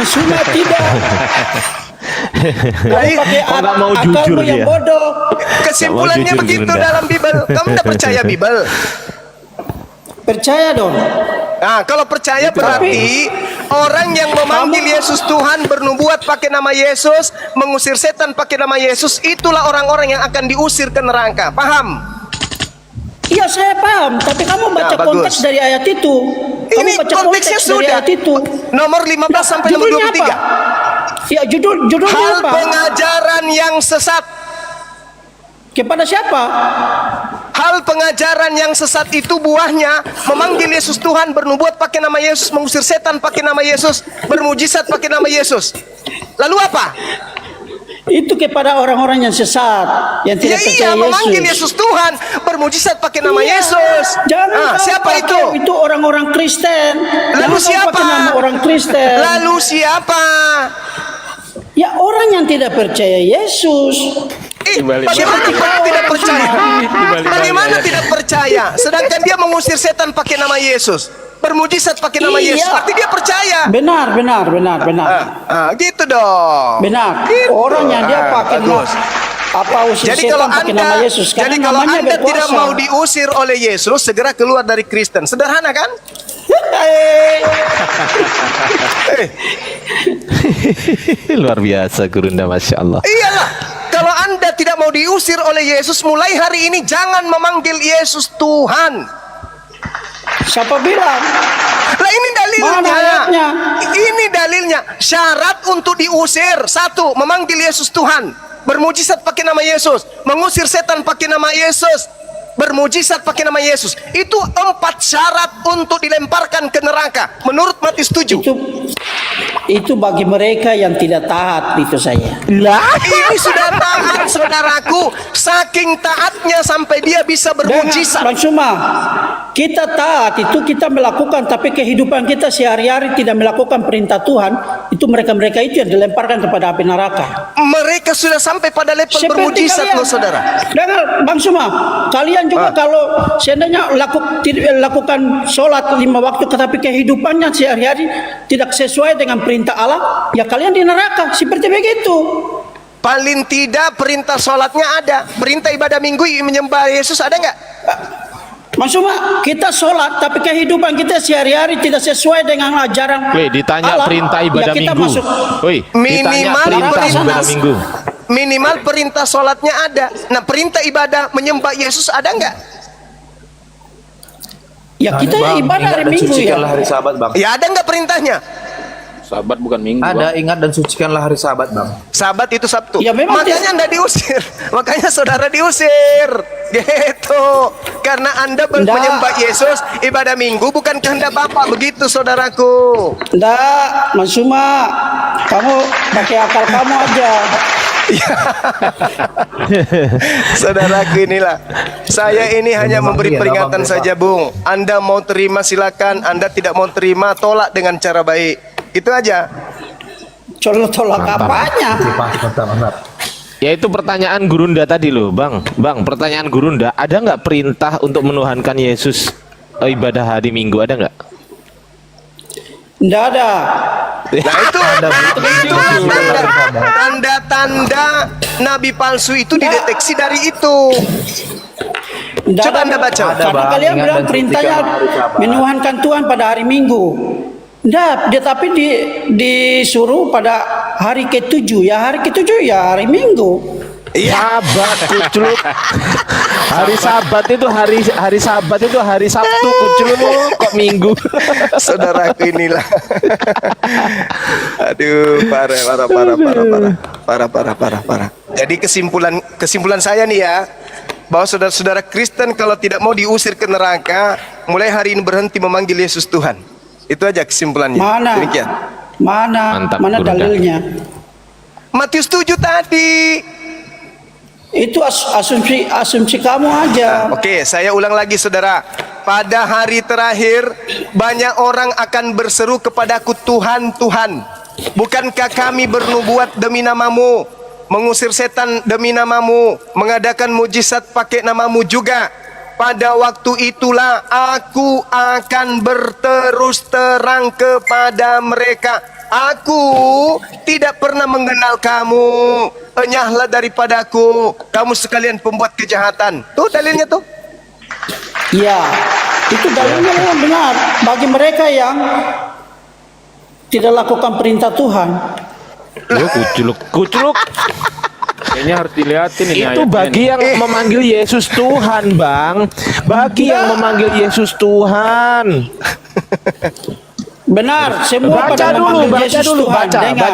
[SPEAKER 9] Semua tidak. Kamu pakai
[SPEAKER 4] Oh, nggak mau
[SPEAKER 9] akalmu
[SPEAKER 4] jujur
[SPEAKER 9] yang
[SPEAKER 4] dia.
[SPEAKER 9] bodoh.
[SPEAKER 1] Kesimpulannya
[SPEAKER 4] jujur,
[SPEAKER 1] begitu
[SPEAKER 4] Gurunda.
[SPEAKER 1] dalam Bible. Kamu tidak percaya Bible?
[SPEAKER 9] Percaya dong.
[SPEAKER 1] Nah, kalau percaya berarti orang yang memanggil Yesus Tuhan, bernubuat pakai nama Yesus, mengusir setan pakai nama Yesus, itulah orang-orang yang akan diusir ke neraka. Paham?
[SPEAKER 9] Iya saya paham, tapi kamu baca
[SPEAKER 1] Ya, bagus.
[SPEAKER 9] konteks dari ayat itu. Kamu
[SPEAKER 1] Ini
[SPEAKER 9] baca
[SPEAKER 1] konteksnya
[SPEAKER 9] konteks dari
[SPEAKER 1] sudah.
[SPEAKER 9] ayat itu.
[SPEAKER 1] Nomor 15 sampai nomor
[SPEAKER 9] Judulnya
[SPEAKER 1] 23.
[SPEAKER 9] apa? Ya judulnya
[SPEAKER 1] Hal
[SPEAKER 9] apa?
[SPEAKER 1] pengajaran yang sesat.
[SPEAKER 9] Kepada siapa?
[SPEAKER 1] Hal pengajaran yang sesat itu buahnya memanggil Yesus Tuhan, bernubuat pakai nama Yesus, mengusir setan pakai nama Yesus, bermujizat pakai nama Yesus. Lalu apa?
[SPEAKER 9] Itu kepada orang-orang yang sesat, yang
[SPEAKER 1] Ya
[SPEAKER 9] tidak percaya
[SPEAKER 1] iya, memanggil
[SPEAKER 9] Yesus.
[SPEAKER 1] Yesus Tuhan, bermujizat pakai nama
[SPEAKER 9] Iya.
[SPEAKER 1] Yesus.
[SPEAKER 9] Jangan
[SPEAKER 1] Ah,
[SPEAKER 9] kau
[SPEAKER 1] siapa
[SPEAKER 9] pakai
[SPEAKER 1] itu?
[SPEAKER 9] Itu orang-orang Kristen.
[SPEAKER 1] Lalu
[SPEAKER 9] Jangan kau
[SPEAKER 1] siapa?
[SPEAKER 9] pakai nama orang Kristen.
[SPEAKER 1] Lalu siapa?
[SPEAKER 9] Ya orang yang tidak percaya Yesus.
[SPEAKER 1] Bagaimana
[SPEAKER 9] Dibalik-balik.
[SPEAKER 1] tidak percaya?
[SPEAKER 5] Dibalik-balik
[SPEAKER 1] Bagaimana
[SPEAKER 5] ayat.
[SPEAKER 1] tidak percaya? Sedangkan dia mengusir setan pakai nama Yesus, bermujizat pakai nama
[SPEAKER 9] Iya.
[SPEAKER 1] Yesus. Arti dia percaya.
[SPEAKER 9] Benar.
[SPEAKER 1] Gitu dong.
[SPEAKER 9] Benar.
[SPEAKER 1] Gitu.
[SPEAKER 9] Orang yang dia pakai
[SPEAKER 1] bagus.
[SPEAKER 9] apa usir
[SPEAKER 1] Jadi
[SPEAKER 9] setan
[SPEAKER 1] kalau
[SPEAKER 9] pakai nama
[SPEAKER 1] anda,
[SPEAKER 9] Yesus.
[SPEAKER 1] jadi
[SPEAKER 9] Karena
[SPEAKER 1] kalau
[SPEAKER 9] namanya
[SPEAKER 1] anda tidak
[SPEAKER 9] berkuasa.
[SPEAKER 1] mau diusir oleh Yesus, segera keluar dari Kristen. Sederhana kan?
[SPEAKER 4] Luar biasa Gurunda, Masya Allah.
[SPEAKER 1] Iyalah. Kalau anda tidak mau diusir oleh Yesus, mulai hari ini jangan memanggil Yesus Tuhan.
[SPEAKER 9] Siapa bilang?
[SPEAKER 1] Lah ini dalilnya.
[SPEAKER 9] Mana ayatnya?
[SPEAKER 1] Ini dalilnya. Syarat untuk diusir, satu, memanggil Yesus Tuhan, bermujizat pakai nama Yesus, mengusir setan pakai nama Yesus, bermujizat pakai nama Yesus. Itu 4 syarat untuk dilemparkan ke neraka menurut Matius 7.
[SPEAKER 9] Itu bagi mereka yang tidak taat, itu saya.
[SPEAKER 1] Ini sudah taat saudaraku, saking taatnya sampai dia bisa bermujizat.
[SPEAKER 9] Bang Suma, kita taat itu kita melakukan, tapi kehidupan kita sehari-hari tidak melakukan perintah Tuhan. Itu mereka-mereka itu yang dilemparkan kepada api neraka.
[SPEAKER 1] Mereka sudah sampai pada level bermujizat loh saudara.
[SPEAKER 9] Dengar Bang Suma, kalian juga kalau seandainya lakukan sholat 5 waktu, tetapi kehidupannya sehari-hari tidak sesuai dengan perintah Allah, ya kalian di neraka. Seperti begitu.
[SPEAKER 1] Paling tidak perintah sholatnya ada, perintah ibadah minggu menyembah Yesus ada nggak?
[SPEAKER 9] Maksudnya kita sholat, tapi kehidupan kita sehari-hari tidak sesuai dengan ajaran
[SPEAKER 4] Wih, ditanya
[SPEAKER 9] Allah,
[SPEAKER 4] perintah ibadah
[SPEAKER 9] ya kita
[SPEAKER 4] minggu.
[SPEAKER 9] masuk.
[SPEAKER 4] Wih, ditanya
[SPEAKER 1] Minimal
[SPEAKER 4] perintah
[SPEAKER 1] perintah.
[SPEAKER 4] ibadah minggu.
[SPEAKER 1] Minimal perintah sholatnya ada. Nah perintah ibadah menyembah Yesus ada nggak?
[SPEAKER 9] Ya kita ibadah hari Minggu ya.
[SPEAKER 10] hari Sabat, Bang.
[SPEAKER 1] Ya ada nggak perintahnya?
[SPEAKER 5] Sabat bukan minggu.
[SPEAKER 3] Ada,
[SPEAKER 5] Bang.
[SPEAKER 3] ingat dan sucikanlah hari Sabat, Bang.
[SPEAKER 1] Sabat itu Sabtu.
[SPEAKER 9] Ya, memang
[SPEAKER 1] Makanya Anda diusir. Makanya saudara diusir. Gitu. Karena Anda
[SPEAKER 9] Nggak.
[SPEAKER 1] menyembah Yesus, ibadah minggu bukan kehendak Bapak. Begitu saudaraku.
[SPEAKER 9] Nggak, Mas Suma, kamu pakai akal kamu aja.
[SPEAKER 1] Saudaraku inilah. Saya ini hanya
[SPEAKER 3] Memang
[SPEAKER 1] memberi
[SPEAKER 3] iya,
[SPEAKER 1] peringatan
[SPEAKER 3] Bang,
[SPEAKER 1] saja, Bung. Anda mau terima silakan, Anda tidak mau terima tolak dengan cara baik. Itu aja.
[SPEAKER 9] Tolak apanya?
[SPEAKER 3] Mantap.
[SPEAKER 4] Ya itu pertanyaan Gurunda tadi loh, Bang. Bang, pertanyaan Gurunda, ada nggak perintah untuk menuhankan Yesus ibadah hari Minggu, ada nggak?
[SPEAKER 9] Nggak ada.
[SPEAKER 1] Nah itu tanda-tanda nabi palsu itu dideteksi dari itu.
[SPEAKER 9] Nggak
[SPEAKER 1] Coba
[SPEAKER 9] ada.
[SPEAKER 1] Anda baca.
[SPEAKER 9] Karena
[SPEAKER 3] Bang,
[SPEAKER 9] kalian
[SPEAKER 3] ingat
[SPEAKER 9] bilang
[SPEAKER 3] dan
[SPEAKER 9] perintahnya
[SPEAKER 3] sucikan hari Sabat.
[SPEAKER 9] menuhankan Tuhan pada hari Minggu. Nggak, dia tapi disuruh pada hari ke-7. Ya hari ke-7 ya hari Minggu.
[SPEAKER 4] Sabat, kucluk. Hari Sabat itu hari Sabat itu hari Sabtu, kucluk. Kok Minggu?
[SPEAKER 1] Saudaraku inilah. Aduh, parah. Jadi kesimpulan saya nih ya, bahwa saudara-saudara Kristen kalau tidak mau diusir ke neraka, mulai hari ini berhenti memanggil Yesus Tuhan. Itu aja kesimpulannya.
[SPEAKER 9] Mana?
[SPEAKER 1] Demikian.
[SPEAKER 4] Mantap,
[SPEAKER 9] Mana
[SPEAKER 4] Gurunda.
[SPEAKER 9] dalilnya?
[SPEAKER 1] Matius 7 tadi.
[SPEAKER 9] Itu asumsi kamu aja.
[SPEAKER 1] Oke, saya ulang lagi saudara. Pada hari terakhir banyak orang akan berseru kepadaku, Tuhan, Tuhan, bukankah kami bernubuat demi namamu, mengusir setan demi namamu, mengadakan mujizat pakai namamu juga? Pada waktu itulah aku akan berterus terang kepada mereka, aku tidak pernah mengenal kamu, enyahlah daripadaku, kamu sekalian pembuat kejahatan. Tuh dalilnya tuh.
[SPEAKER 9] Ya, itu dalilnya memang benar bagi mereka yang tidak lakukan perintah Tuhan.
[SPEAKER 4] Lu kucluk.
[SPEAKER 5] Kayaknya harus dilihatin ini
[SPEAKER 4] Itu
[SPEAKER 5] ayatnya
[SPEAKER 4] bagi
[SPEAKER 5] nih.
[SPEAKER 4] yang memanggil Yesus Tuhan, Bang. Bagi yang memanggil Yesus Tuhan.
[SPEAKER 9] Benar, semua pada memanggil Yesus Tuhan. Dengar.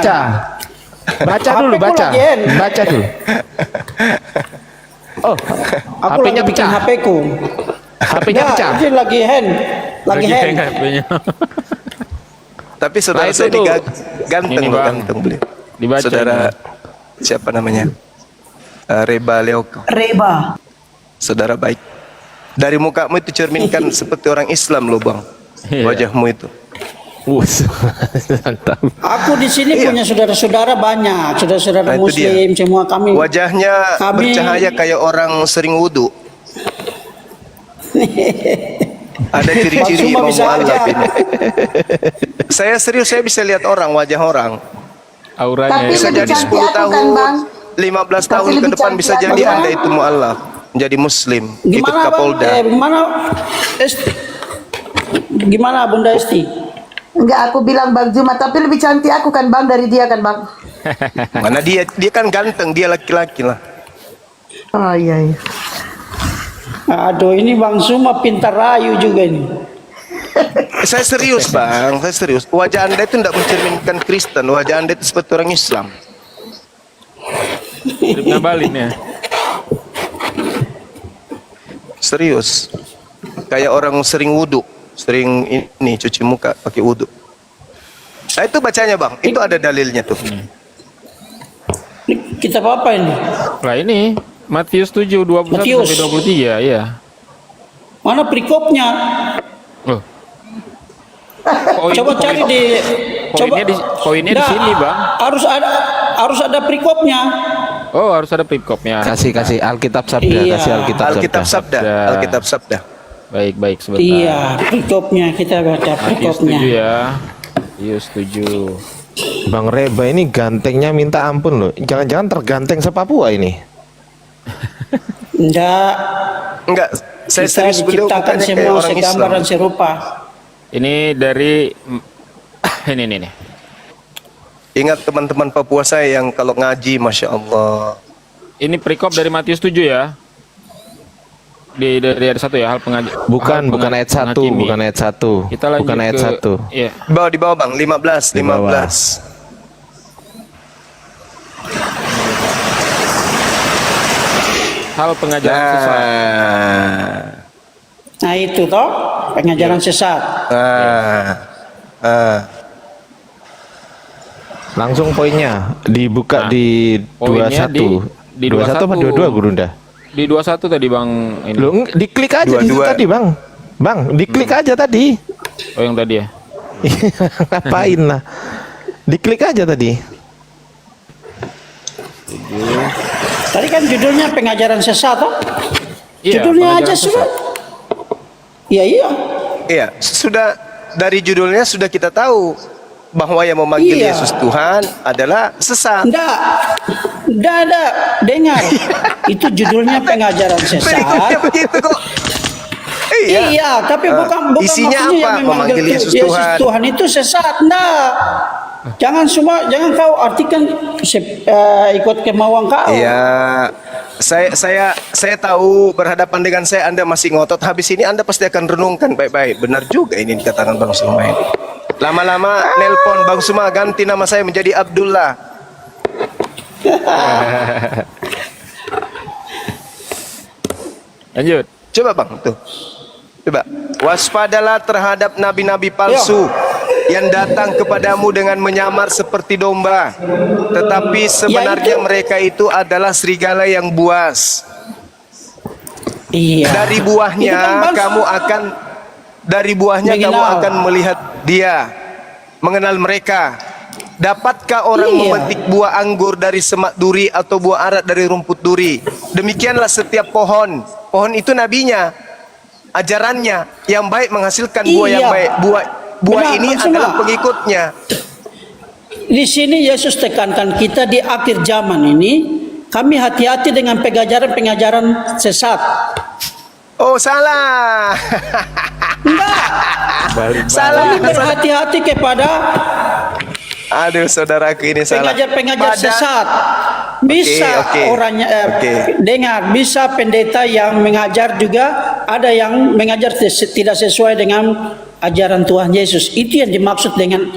[SPEAKER 4] Baca dulu,
[SPEAKER 9] HP ku
[SPEAKER 4] baca.
[SPEAKER 9] lagi hand.
[SPEAKER 4] Baca dulu. Oh,
[SPEAKER 9] Aku
[SPEAKER 4] HP-nya
[SPEAKER 9] lagi bikin
[SPEAKER 4] pecah.
[SPEAKER 9] HP ku.
[SPEAKER 4] HP-nya
[SPEAKER 9] Ya,
[SPEAKER 4] pecah.
[SPEAKER 9] ini lagi hand. Lagi hand.
[SPEAKER 5] HP-nya.
[SPEAKER 1] Tapi saudara
[SPEAKER 5] Nah, itu
[SPEAKER 1] saya ini
[SPEAKER 5] tuh.
[SPEAKER 1] ganteng
[SPEAKER 5] Ini,
[SPEAKER 1] loh,
[SPEAKER 5] Bang.
[SPEAKER 1] ganteng beliau.
[SPEAKER 5] Dibaca
[SPEAKER 1] Saudara
[SPEAKER 5] ini.
[SPEAKER 1] siapa namanya? Reba Leoko.
[SPEAKER 2] Reba.
[SPEAKER 1] Saudara baik. Dari mukamu itu cerminkan seperti orang Islam loh, Bang.
[SPEAKER 5] Iya.
[SPEAKER 1] Wajahmu itu.
[SPEAKER 4] Mantap.
[SPEAKER 9] Aku di sini
[SPEAKER 1] Iya.
[SPEAKER 9] punya saudara-saudara banyak, saudara-saudara
[SPEAKER 1] Nah, itu dia.
[SPEAKER 9] Muslim, semua kami.
[SPEAKER 1] Wajahnya bercahaya kayak orang sering wudhu. Ada ciri-ciri
[SPEAKER 9] Cuma
[SPEAKER 1] imam
[SPEAKER 9] bisa
[SPEAKER 1] mu'allaf
[SPEAKER 9] aja.
[SPEAKER 1] ini. Saya serius, saya bisa lihat orang, wajah orang.
[SPEAKER 5] Auranya
[SPEAKER 2] Tapi
[SPEAKER 1] Bisa
[SPEAKER 2] lebih
[SPEAKER 1] jadi
[SPEAKER 2] cantik
[SPEAKER 1] 10
[SPEAKER 2] aku
[SPEAKER 1] tahun,
[SPEAKER 2] kan, Bang.
[SPEAKER 1] 15
[SPEAKER 2] Tapi
[SPEAKER 1] tahun ke
[SPEAKER 2] lebih
[SPEAKER 1] depan
[SPEAKER 2] cantik
[SPEAKER 1] bisa
[SPEAKER 2] aku,
[SPEAKER 1] jadi
[SPEAKER 2] Bang.
[SPEAKER 1] Anda itu mu'allaf, menjadi muslim, ikut
[SPEAKER 9] Gimana Bang?
[SPEAKER 1] Kapolda.
[SPEAKER 9] Gimana Esti? Gimana Bunda Esti?
[SPEAKER 2] Enggak, aku bilang Bang Juma, tapi lebih cantik aku kan Bang dari dia kan Bang.
[SPEAKER 1] Mana dia kan ganteng, dia laki-laki lah.
[SPEAKER 2] Oh iya.
[SPEAKER 9] Aduh, ini Bang Suma pintar rayu juga ini.
[SPEAKER 1] Saya serius Bang, saya serius. Wajah Anda itu tidak mencerminkan Kristen, wajah Anda itu seperti orang Islam.
[SPEAKER 5] Mirip Ngabalin ya.
[SPEAKER 1] Serius. Kayak orang sering wudhu, sering ini cuci muka pakai wudhu. Nah itu bacanya Bang, itu ada dalilnya tuh.
[SPEAKER 9] Ini kitab apa ini?
[SPEAKER 5] Lah ini Matius 7 21
[SPEAKER 9] Matius.
[SPEAKER 5] sampai 23 ya.
[SPEAKER 9] Mana perikopnya?
[SPEAKER 5] Loh. Poin-
[SPEAKER 9] Coba cari di
[SPEAKER 5] poinnya di
[SPEAKER 9] Nggak,
[SPEAKER 5] sini, Bang.
[SPEAKER 9] Harus ada perikopnya.
[SPEAKER 5] Oh, harus ada perikopnya.
[SPEAKER 4] Kasih Alkitab Sabda,
[SPEAKER 9] Iya.
[SPEAKER 4] kasih Alkitab
[SPEAKER 1] Alkitab
[SPEAKER 4] Sabda.
[SPEAKER 1] Sabda, Alkitab Sabda.
[SPEAKER 5] Baik, sebentar.
[SPEAKER 9] Iya, perikopnya kita baca
[SPEAKER 5] Matius 7
[SPEAKER 9] perikopnya.
[SPEAKER 5] ya. Matius 7.
[SPEAKER 4] Bang Reba ini gantengnya minta ampun loh. Jangan-jangan terganteng se-Papua ini.
[SPEAKER 9] Enggak,
[SPEAKER 1] Enggak, saya
[SPEAKER 9] kita
[SPEAKER 1] serius beliau
[SPEAKER 9] diciptakan
[SPEAKER 1] bukannya kayak
[SPEAKER 9] semua
[SPEAKER 1] orang
[SPEAKER 9] segambar
[SPEAKER 1] Islam.
[SPEAKER 9] dan serupa.
[SPEAKER 5] Ini dari ini nih.
[SPEAKER 1] Ingat teman-teman Papua saya yang kalau ngaji, Masya Allah.
[SPEAKER 5] Ini perikop dari Matius 7 ya. Dari ayat 1 ya, hal pengajar.
[SPEAKER 4] Bukan ayat 1, bukan ayat 1.
[SPEAKER 5] Kita lanjut
[SPEAKER 4] Bukan ayat
[SPEAKER 5] ke
[SPEAKER 4] 1.
[SPEAKER 5] Iya.
[SPEAKER 1] Di bawah Bang, 15,
[SPEAKER 4] Di bawah.
[SPEAKER 1] 15.
[SPEAKER 5] Hal pengajaran sesat.
[SPEAKER 9] Nah itu toh pengajaran sesat.
[SPEAKER 4] Langsung poinnya dibuka
[SPEAKER 5] Nah,
[SPEAKER 4] di
[SPEAKER 5] poinnya
[SPEAKER 4] 21.
[SPEAKER 5] di
[SPEAKER 4] 21 apa 22 Gurunda?
[SPEAKER 5] Di 21 tadi Bang ini.
[SPEAKER 4] Lu diklik aja di situ
[SPEAKER 1] 22.
[SPEAKER 4] tadi, Bang. Bang, diklik aja tadi.
[SPEAKER 5] Oh yang tadi ya.
[SPEAKER 4] Ngapain lah? Diklik aja tadi.
[SPEAKER 9] Tadi kan judulnya pengajaran sesat toh?
[SPEAKER 5] Iya,
[SPEAKER 9] Judulnya
[SPEAKER 5] pengajaran
[SPEAKER 9] aja
[SPEAKER 5] sesat.
[SPEAKER 9] sudah. Iya.
[SPEAKER 1] Iya, sudah dari judulnya sudah kita tahu bahwa yang memanggil
[SPEAKER 9] Iya.
[SPEAKER 1] Yesus Tuhan adalah sesat.
[SPEAKER 9] Enggak ada. Dengar. Itu judulnya pengajaran
[SPEAKER 1] Berikutnya
[SPEAKER 9] sesat.
[SPEAKER 1] begitu kok.
[SPEAKER 9] Iya, tapi bukan
[SPEAKER 1] Isinya
[SPEAKER 9] maksudnya
[SPEAKER 1] apa?
[SPEAKER 9] yang
[SPEAKER 1] Memanggil Yesus Tuhan.
[SPEAKER 9] Tuhan itu sesat. Enggak. Jangan kau artikan ikut kemauan kau.
[SPEAKER 1] Iya, saya tahu berhadapan dengan saya Anda masih ngotot. Habis ini Anda pasti akan renungkan baik-baik. Benar juga ini dikatakan Bang Suma ini. Lama-lama nelpon Bang Suma ganti nama saya menjadi Abdullah.
[SPEAKER 5] Lanjut.
[SPEAKER 1] Coba Bang tuh. Coba. Waspadalah terhadap nabi-nabi palsu yang datang kepadamu dengan menyamar seperti domba, tetapi sebenarnya mereka itu adalah serigala yang buas.
[SPEAKER 9] Iya.
[SPEAKER 1] Dari
[SPEAKER 9] Itu
[SPEAKER 1] buahnya
[SPEAKER 9] kan
[SPEAKER 1] kamu akan melihat dia, mengenal mereka. Dapatkah orang
[SPEAKER 9] Iya.
[SPEAKER 1] memetik buah anggur dari semak duri atau buah arak dari rumput duri? Demikianlah setiap pohon. Pohon itu nabinya, ajarannya yang baik menghasilkan buah yang
[SPEAKER 9] Iya.
[SPEAKER 1] baik. Buah
[SPEAKER 9] Benar,
[SPEAKER 1] ini
[SPEAKER 9] Bang Suma.
[SPEAKER 1] adalah pengikutnya.
[SPEAKER 9] Di sini Yesus tekankan kita di akhir zaman ini, kami hati-hati dengan pengajaran sesat.
[SPEAKER 1] Oh, salah.
[SPEAKER 9] Enggak.
[SPEAKER 1] Salah.
[SPEAKER 9] Kami berhati-hati kepada
[SPEAKER 1] Aduh, saudaraku ini salah.
[SPEAKER 9] pengajar
[SPEAKER 1] Pada-
[SPEAKER 9] sesat. Bisa
[SPEAKER 1] Oke.
[SPEAKER 9] orangnya
[SPEAKER 1] Oke.
[SPEAKER 9] dengar, bisa pendeta yang mengajar juga, ada yang mengajar tidak sesuai dengan ajaran Tuhan Yesus. Itu yang dimaksud dengan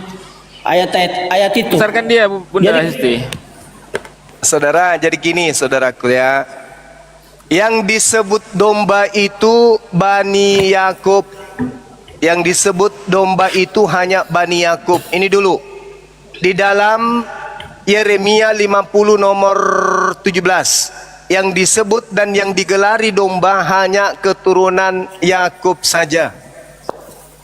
[SPEAKER 9] ayat itu.
[SPEAKER 5] Besarkan dia Bunda
[SPEAKER 9] Jadi-
[SPEAKER 5] Hesti.
[SPEAKER 1] Saudara, jadi gini saudaraku ya. Yang disebut domba itu Bani Yakub. Yang disebut domba itu hanya Bani Yakub. Ini dulu. Di dalam Yeremia 50 nomor 17. Yang disebut dan yang digelari domba hanya keturunan Yakub saja.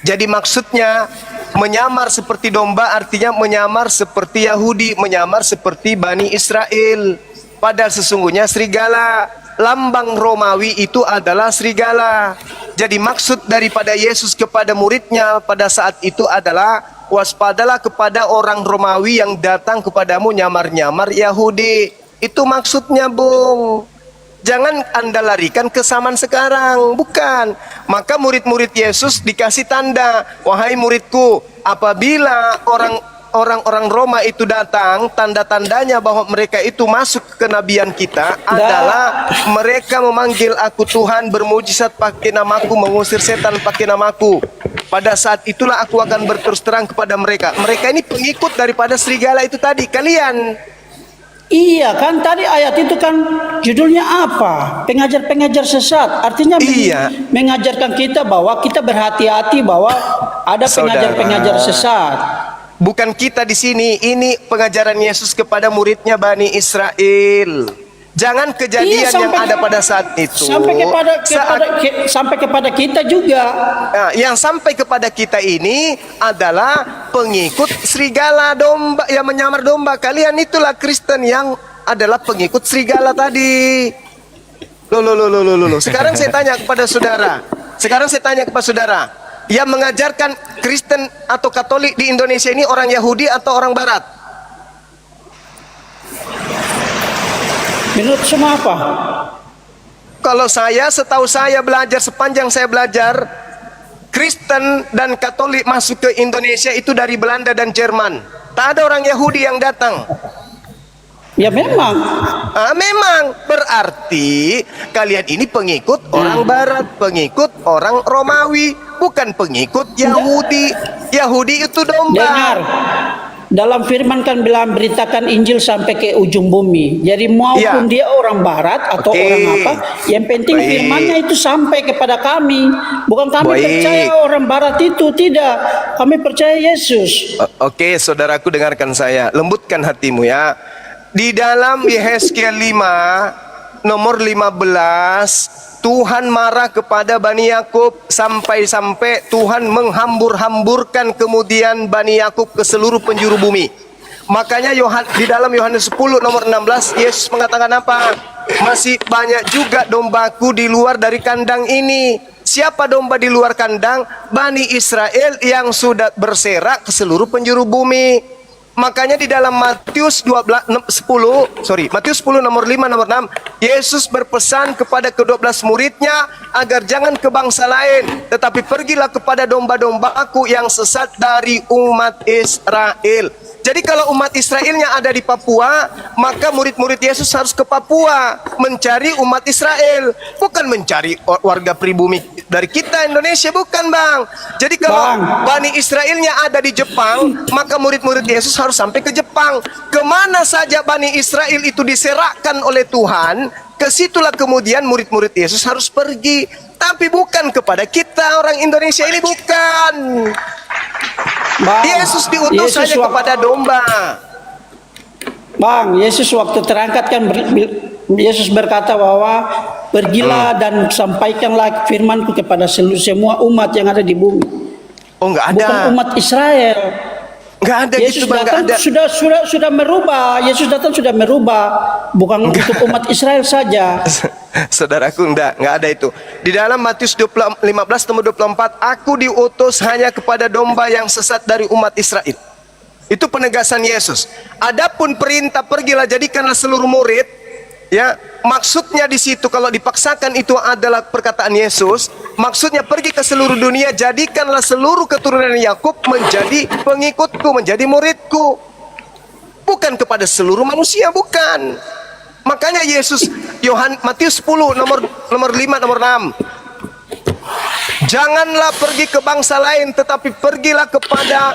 [SPEAKER 1] Jadi maksudnya menyamar seperti domba artinya menyamar seperti Yahudi, menyamar seperti Bani Israel. Padahal sesungguhnya serigala, lambang Romawi itu adalah serigala. Jadi maksud daripada Yesus kepada muridnya pada saat itu adalah waspadalah kepada orang Romawi yang datang kepadamu nyamar-nyamar Yahudi. Itu maksudnya, Bung. Jangan Anda larikan ke zaman sekarang, bukan. Maka murid-murid Yesus dikasih tanda, wahai muridku, apabila orang-orang Roma itu datang, tanda-tandanya bahwa mereka itu masuk ke kenabian kita adalah mereka memanggil aku Tuhan, bermujizat pakai namaku, mengusir setan pakai namaku. Pada saat itulah aku akan berterus terang kepada mereka. Mereka ini pengikut daripada serigala itu tadi, kalian.
[SPEAKER 9] Iya kan tadi ayat itu kan judulnya apa? Pengajar-pengajar sesat. Artinya
[SPEAKER 1] Iya.
[SPEAKER 9] mengajarkan kita bahwa kita berhati-hati bahwa ada
[SPEAKER 1] Saudara.
[SPEAKER 9] pengajar-pengajar sesat.
[SPEAKER 1] Bukan kita di sini, ini pengajaran Yesus kepada muridnya Bani Israel. Jangan kejadian
[SPEAKER 9] Iya,
[SPEAKER 1] yang ada pada saat itu.
[SPEAKER 9] Sampai kepada kita juga.
[SPEAKER 1] Nah, yang sampai kepada kita ini adalah pengikut serigala domba yang menyamar domba. Kalian itulah Kristen yang adalah pengikut serigala tadi. Loh. Sekarang saya tanya kepada saudara. Yang mengajarkan Kristen atau Katolik di Indonesia ini orang Yahudi atau orang Barat?
[SPEAKER 9] Menurut semua apa?
[SPEAKER 1] Kalau setahu saya belajar, sepanjang saya belajar, Kristen dan Katolik masuk ke Indonesia itu dari Belanda dan Jerman. Tak ada orang Yahudi yang datang.
[SPEAKER 9] Ya memang.
[SPEAKER 1] Memang berarti kalian ini pengikut orang Barat, pengikut orang Romawi, bukan pengikut Yahudi. Yahudi itu domba.
[SPEAKER 9] Dengar. Dalam firman kan bilang beritakan Injil sampai ke ujung bumi. Jadi maupun dia orang Barat atau orang apa, yang penting firmannya itu sampai kepada kami. Bukan kami percaya orang Barat itu, tidak. Kami percaya Yesus.
[SPEAKER 1] Oke, saudaraku dengarkan saya. Lembutkan hatimu ya. Di dalam Yehezkiel 5 nomor 15, Tuhan marah kepada Bani Yakub sampai-sampai Tuhan menghambur-hamburkan kemudian Bani Yakub ke seluruh penjuru bumi. Makanya di dalam Yohanes 10 nomor 16 Yesus mengatakan apa? Masih banyak juga dombaku di luar dari kandang ini. Siapa domba di luar kandang? Bani Israel yang sudah berserak ke seluruh penjuru bumi. Makanya di dalam Matius 10 nomor 5 nomor 6 Yesus berpesan kepada ke-12 muridnya agar jangan ke bangsa lain, tetapi pergilah kepada domba-dombaku yang sesat dari umat Israel. Jadi kalau umat Israelnya ada di Papua, maka murid-murid Yesus harus ke Papua mencari umat Israel, bukan mencari warga pribumi dari kita Indonesia, bukan Bang. Jadi kalau Bani Israelnya ada di Jepang, maka murid-murid Yesus harus sampai ke Jepang. Kemana saja Bani Israel itu diserakkan oleh Tuhan, kesitulah kemudian murid-murid Yesus harus pergi. Tapi bukan kepada kita orang Indonesia ini, bukan. Yesus diutus hanya kepada domba.
[SPEAKER 9] Bang, Yesus waktu terangkat kan Yesus berkata bahwa pergilah dan sampaikanlah firmanku kepada semua umat yang ada di bumi.
[SPEAKER 1] Oh, enggak ada.
[SPEAKER 9] Bukan umat Israel.
[SPEAKER 1] Enggak ada
[SPEAKER 9] Yesus
[SPEAKER 1] gitu Bang,
[SPEAKER 9] datang
[SPEAKER 1] enggak ada.
[SPEAKER 9] sudah merubah. Yesus datang sudah merubah, bukan untuk umat Israel saja.
[SPEAKER 1] Saudaraku, enggak ada itu. Di dalam Matius 15 nomor 24, aku diutus hanya kepada domba yang sesat dari umat Israel. Itu penegasan Yesus. Adapun perintah pergilah jadikanlah seluruh murid, ya, maksudnya di situ kalau dipaksakan itu adalah perkataan Yesus, maksudnya pergi ke seluruh dunia, jadikanlah seluruh keturunan Yakub menjadi pengikutku, menjadi muridku. Bukan kepada seluruh manusia, bukan. Makanya Yesus Matius 10 nomor 5 nomor 6. Janganlah pergi ke bangsa lain, tetapi pergilah kepada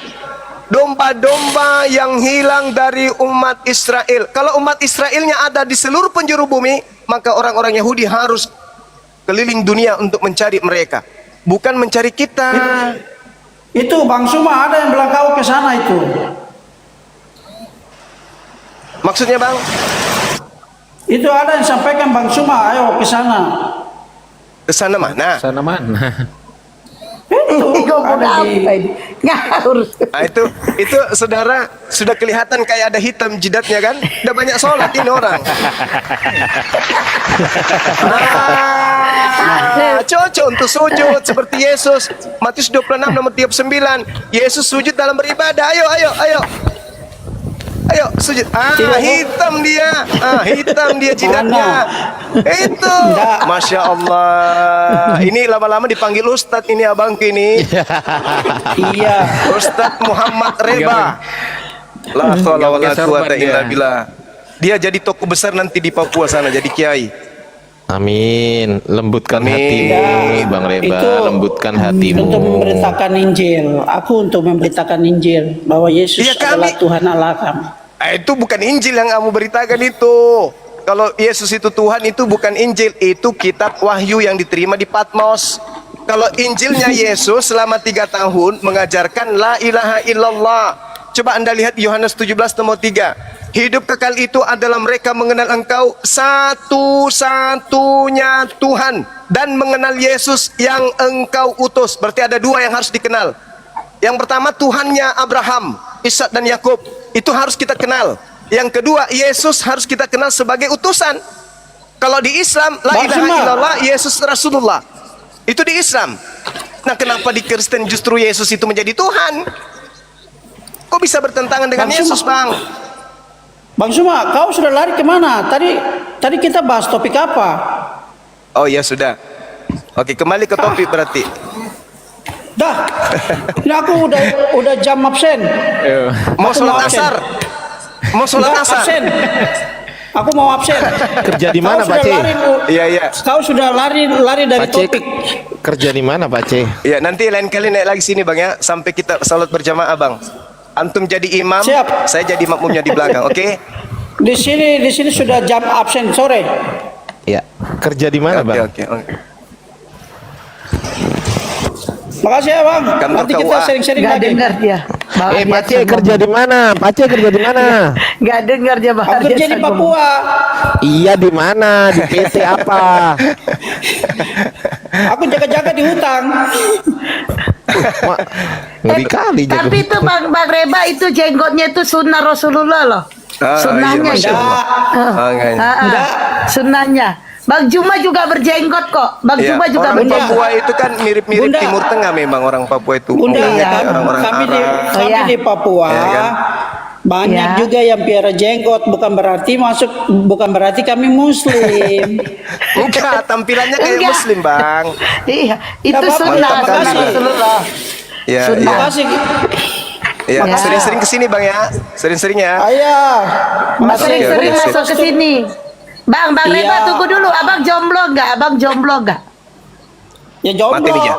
[SPEAKER 1] domba-domba yang hilang dari umat Israel. Kalau umat Israelnya ada di seluruh penjuru bumi, maka orang-orang Yahudi harus keliling dunia untuk mencari mereka, bukan mencari kita.
[SPEAKER 9] Itu Bang Suma ada yang bilang kau ke sana itu.
[SPEAKER 1] Maksudnya Bang?
[SPEAKER 9] Itu ada yang sampaikan Bang Suma, ayo ke sana.
[SPEAKER 1] Ke sana mana?
[SPEAKER 5] Sana mana?
[SPEAKER 9] Ada di
[SPEAKER 2] Ngawur.
[SPEAKER 1] Nah, itu saudara sudah kelihatan kayak ada hitam jidatnya kan? Udah banyak sholat ini orang. Cocok untuk sujud seperti Yesus. Matius 26 nomor 39. Yesus sujud dalam beribadah. Ayo sujud. Hitam dia. Hitam dia jidatnya. Itu. Masya Allah. Ini lama-lama dipanggil Ustadz ini abangku ini.
[SPEAKER 9] Iya.
[SPEAKER 1] Ustadz Muhammad Reba. La haula wala quwata illa billah. Dia jadi tokoh besar nanti di Papua sana, jadi kiai.
[SPEAKER 4] Amin. Lembutkan hatimu, Bang Reba.
[SPEAKER 9] Itu
[SPEAKER 4] Lembutkan hatimu.
[SPEAKER 9] untuk memberitakan Injil. Aku untuk memberitakan Injil bahwa Yesus adalah Tuhan Allah kami.
[SPEAKER 1] Itu bukan Injil yang kamu beritakan itu. Kalau Yesus itu Tuhan, itu bukan Injil, itu kitab Wahyu yang diterima di Patmos. Kalau Injilnya Yesus selama 3 tahun mengajarkan la ilaha illallah. Coba Anda lihat Yohanes 17 nomor 3. Hidup kekal itu adalah mereka mengenal Engkau satu-satunya Tuhan dan mengenal Yesus yang Engkau utus. Berarti ada 2 yang harus dikenal. Yang pertama Tuhannya Abraham, Ishak dan Yakub. Itu harus kita kenal. Yang kedua, Yesus harus kita kenal sebagai utusan. Kalau di Islam, la ilaha illallah, Yesus Rasulullah. Itu di Islam. Nah, kenapa di Kristen justru Yesus itu menjadi Tuhan? Kok bisa bertentangan dengan Yesus, Bang?
[SPEAKER 9] Bang Suma, kau sudah lari kemana? Tadi kita bahas topik apa?
[SPEAKER 1] Oh ya sudah. Oke, kembali ke topik berarti.
[SPEAKER 9] Dah, ini aku udah jam absen.
[SPEAKER 1] Mau sholat asar. Mau sholat asar.
[SPEAKER 9] Absen. Aku mau absen.
[SPEAKER 4] Kerja di mana,
[SPEAKER 9] Kau
[SPEAKER 4] Pak
[SPEAKER 9] sudah
[SPEAKER 4] C?
[SPEAKER 9] lari,
[SPEAKER 1] Iya, iya.
[SPEAKER 9] Kau sudah lari dari
[SPEAKER 4] Pak C,
[SPEAKER 9] topik.
[SPEAKER 4] kerja di mana Pak C?
[SPEAKER 1] Ya, nanti lain kali naik lagi sini Bang ya, sampai kita salat berjamaah Bang. Antum jadi imam,
[SPEAKER 9] Siap.
[SPEAKER 1] saya jadi makmumnya di belakang, oke?
[SPEAKER 9] Di sini sudah jam absen sore.
[SPEAKER 4] Ya, kerja di mana
[SPEAKER 1] Oke,
[SPEAKER 4] Bang?
[SPEAKER 1] oke, oke.
[SPEAKER 9] Makasih ya Bang.
[SPEAKER 1] Kantor
[SPEAKER 9] Nanti kita
[SPEAKER 1] KUA.
[SPEAKER 9] sering-sering
[SPEAKER 2] Nggak
[SPEAKER 9] lagi.
[SPEAKER 2] dengar dia.
[SPEAKER 4] Pak C kerja di mana? Pak C kerja di mana?
[SPEAKER 2] Nggak dengar dia
[SPEAKER 9] Aku
[SPEAKER 2] bahas.
[SPEAKER 9] kerja di Papua.
[SPEAKER 4] Iya di mana? Di PT apa?
[SPEAKER 9] Aku jaga-jaga di hutang.
[SPEAKER 4] Mak, ngeri kali jaga.
[SPEAKER 2] Tapi itu Bang Reba itu jenggotnya itu sunnah Rasulullah loh.
[SPEAKER 1] Ah,
[SPEAKER 2] Sunnahnya
[SPEAKER 1] iya, Masya
[SPEAKER 2] itu.
[SPEAKER 1] Allah. Ah, enggak.
[SPEAKER 9] Enggak.
[SPEAKER 2] Sunnahnya. Bang Juma juga berjenggot kok. Bang
[SPEAKER 1] Ya,
[SPEAKER 2] Juma juga
[SPEAKER 1] orang
[SPEAKER 2] berjenggot.
[SPEAKER 1] Papua itu kan mirip-mirip
[SPEAKER 9] Bunda.
[SPEAKER 1] Timur Tengah memang orang Papua itu.
[SPEAKER 9] Bunda,
[SPEAKER 1] Mukanya kayak orang-orang
[SPEAKER 9] kami di
[SPEAKER 1] Arab.
[SPEAKER 2] Oh, iya.
[SPEAKER 9] Papua.
[SPEAKER 1] Ya, kan?
[SPEAKER 9] Banyak
[SPEAKER 2] Ya.
[SPEAKER 9] juga yang piara jenggot, bukan berarti kami muslim.
[SPEAKER 1] Enggak, tampilannya kayak
[SPEAKER 2] Enggak.
[SPEAKER 1] Muslim Bang.
[SPEAKER 2] Iya, itu
[SPEAKER 9] Nggak apa-apa,
[SPEAKER 2] sunnah
[SPEAKER 1] mantap
[SPEAKER 2] sunnah
[SPEAKER 1] kali.
[SPEAKER 2] Rasulullah.
[SPEAKER 1] Ya,
[SPEAKER 2] Sunnah.
[SPEAKER 1] ya.
[SPEAKER 9] Makasih.
[SPEAKER 1] Ya,
[SPEAKER 2] Ya.
[SPEAKER 1] sering-sering kesini Bang ya. Sering-sering ya.
[SPEAKER 9] Ayah.
[SPEAKER 2] Sering-sering
[SPEAKER 1] Oke,
[SPEAKER 2] masuk ke sini. Bang
[SPEAKER 9] Iya.
[SPEAKER 2] Reba tunggu dulu. Abang jomblo enggak? Abang jomblo enggak?
[SPEAKER 9] Ya jomblo.
[SPEAKER 1] Mati Mija.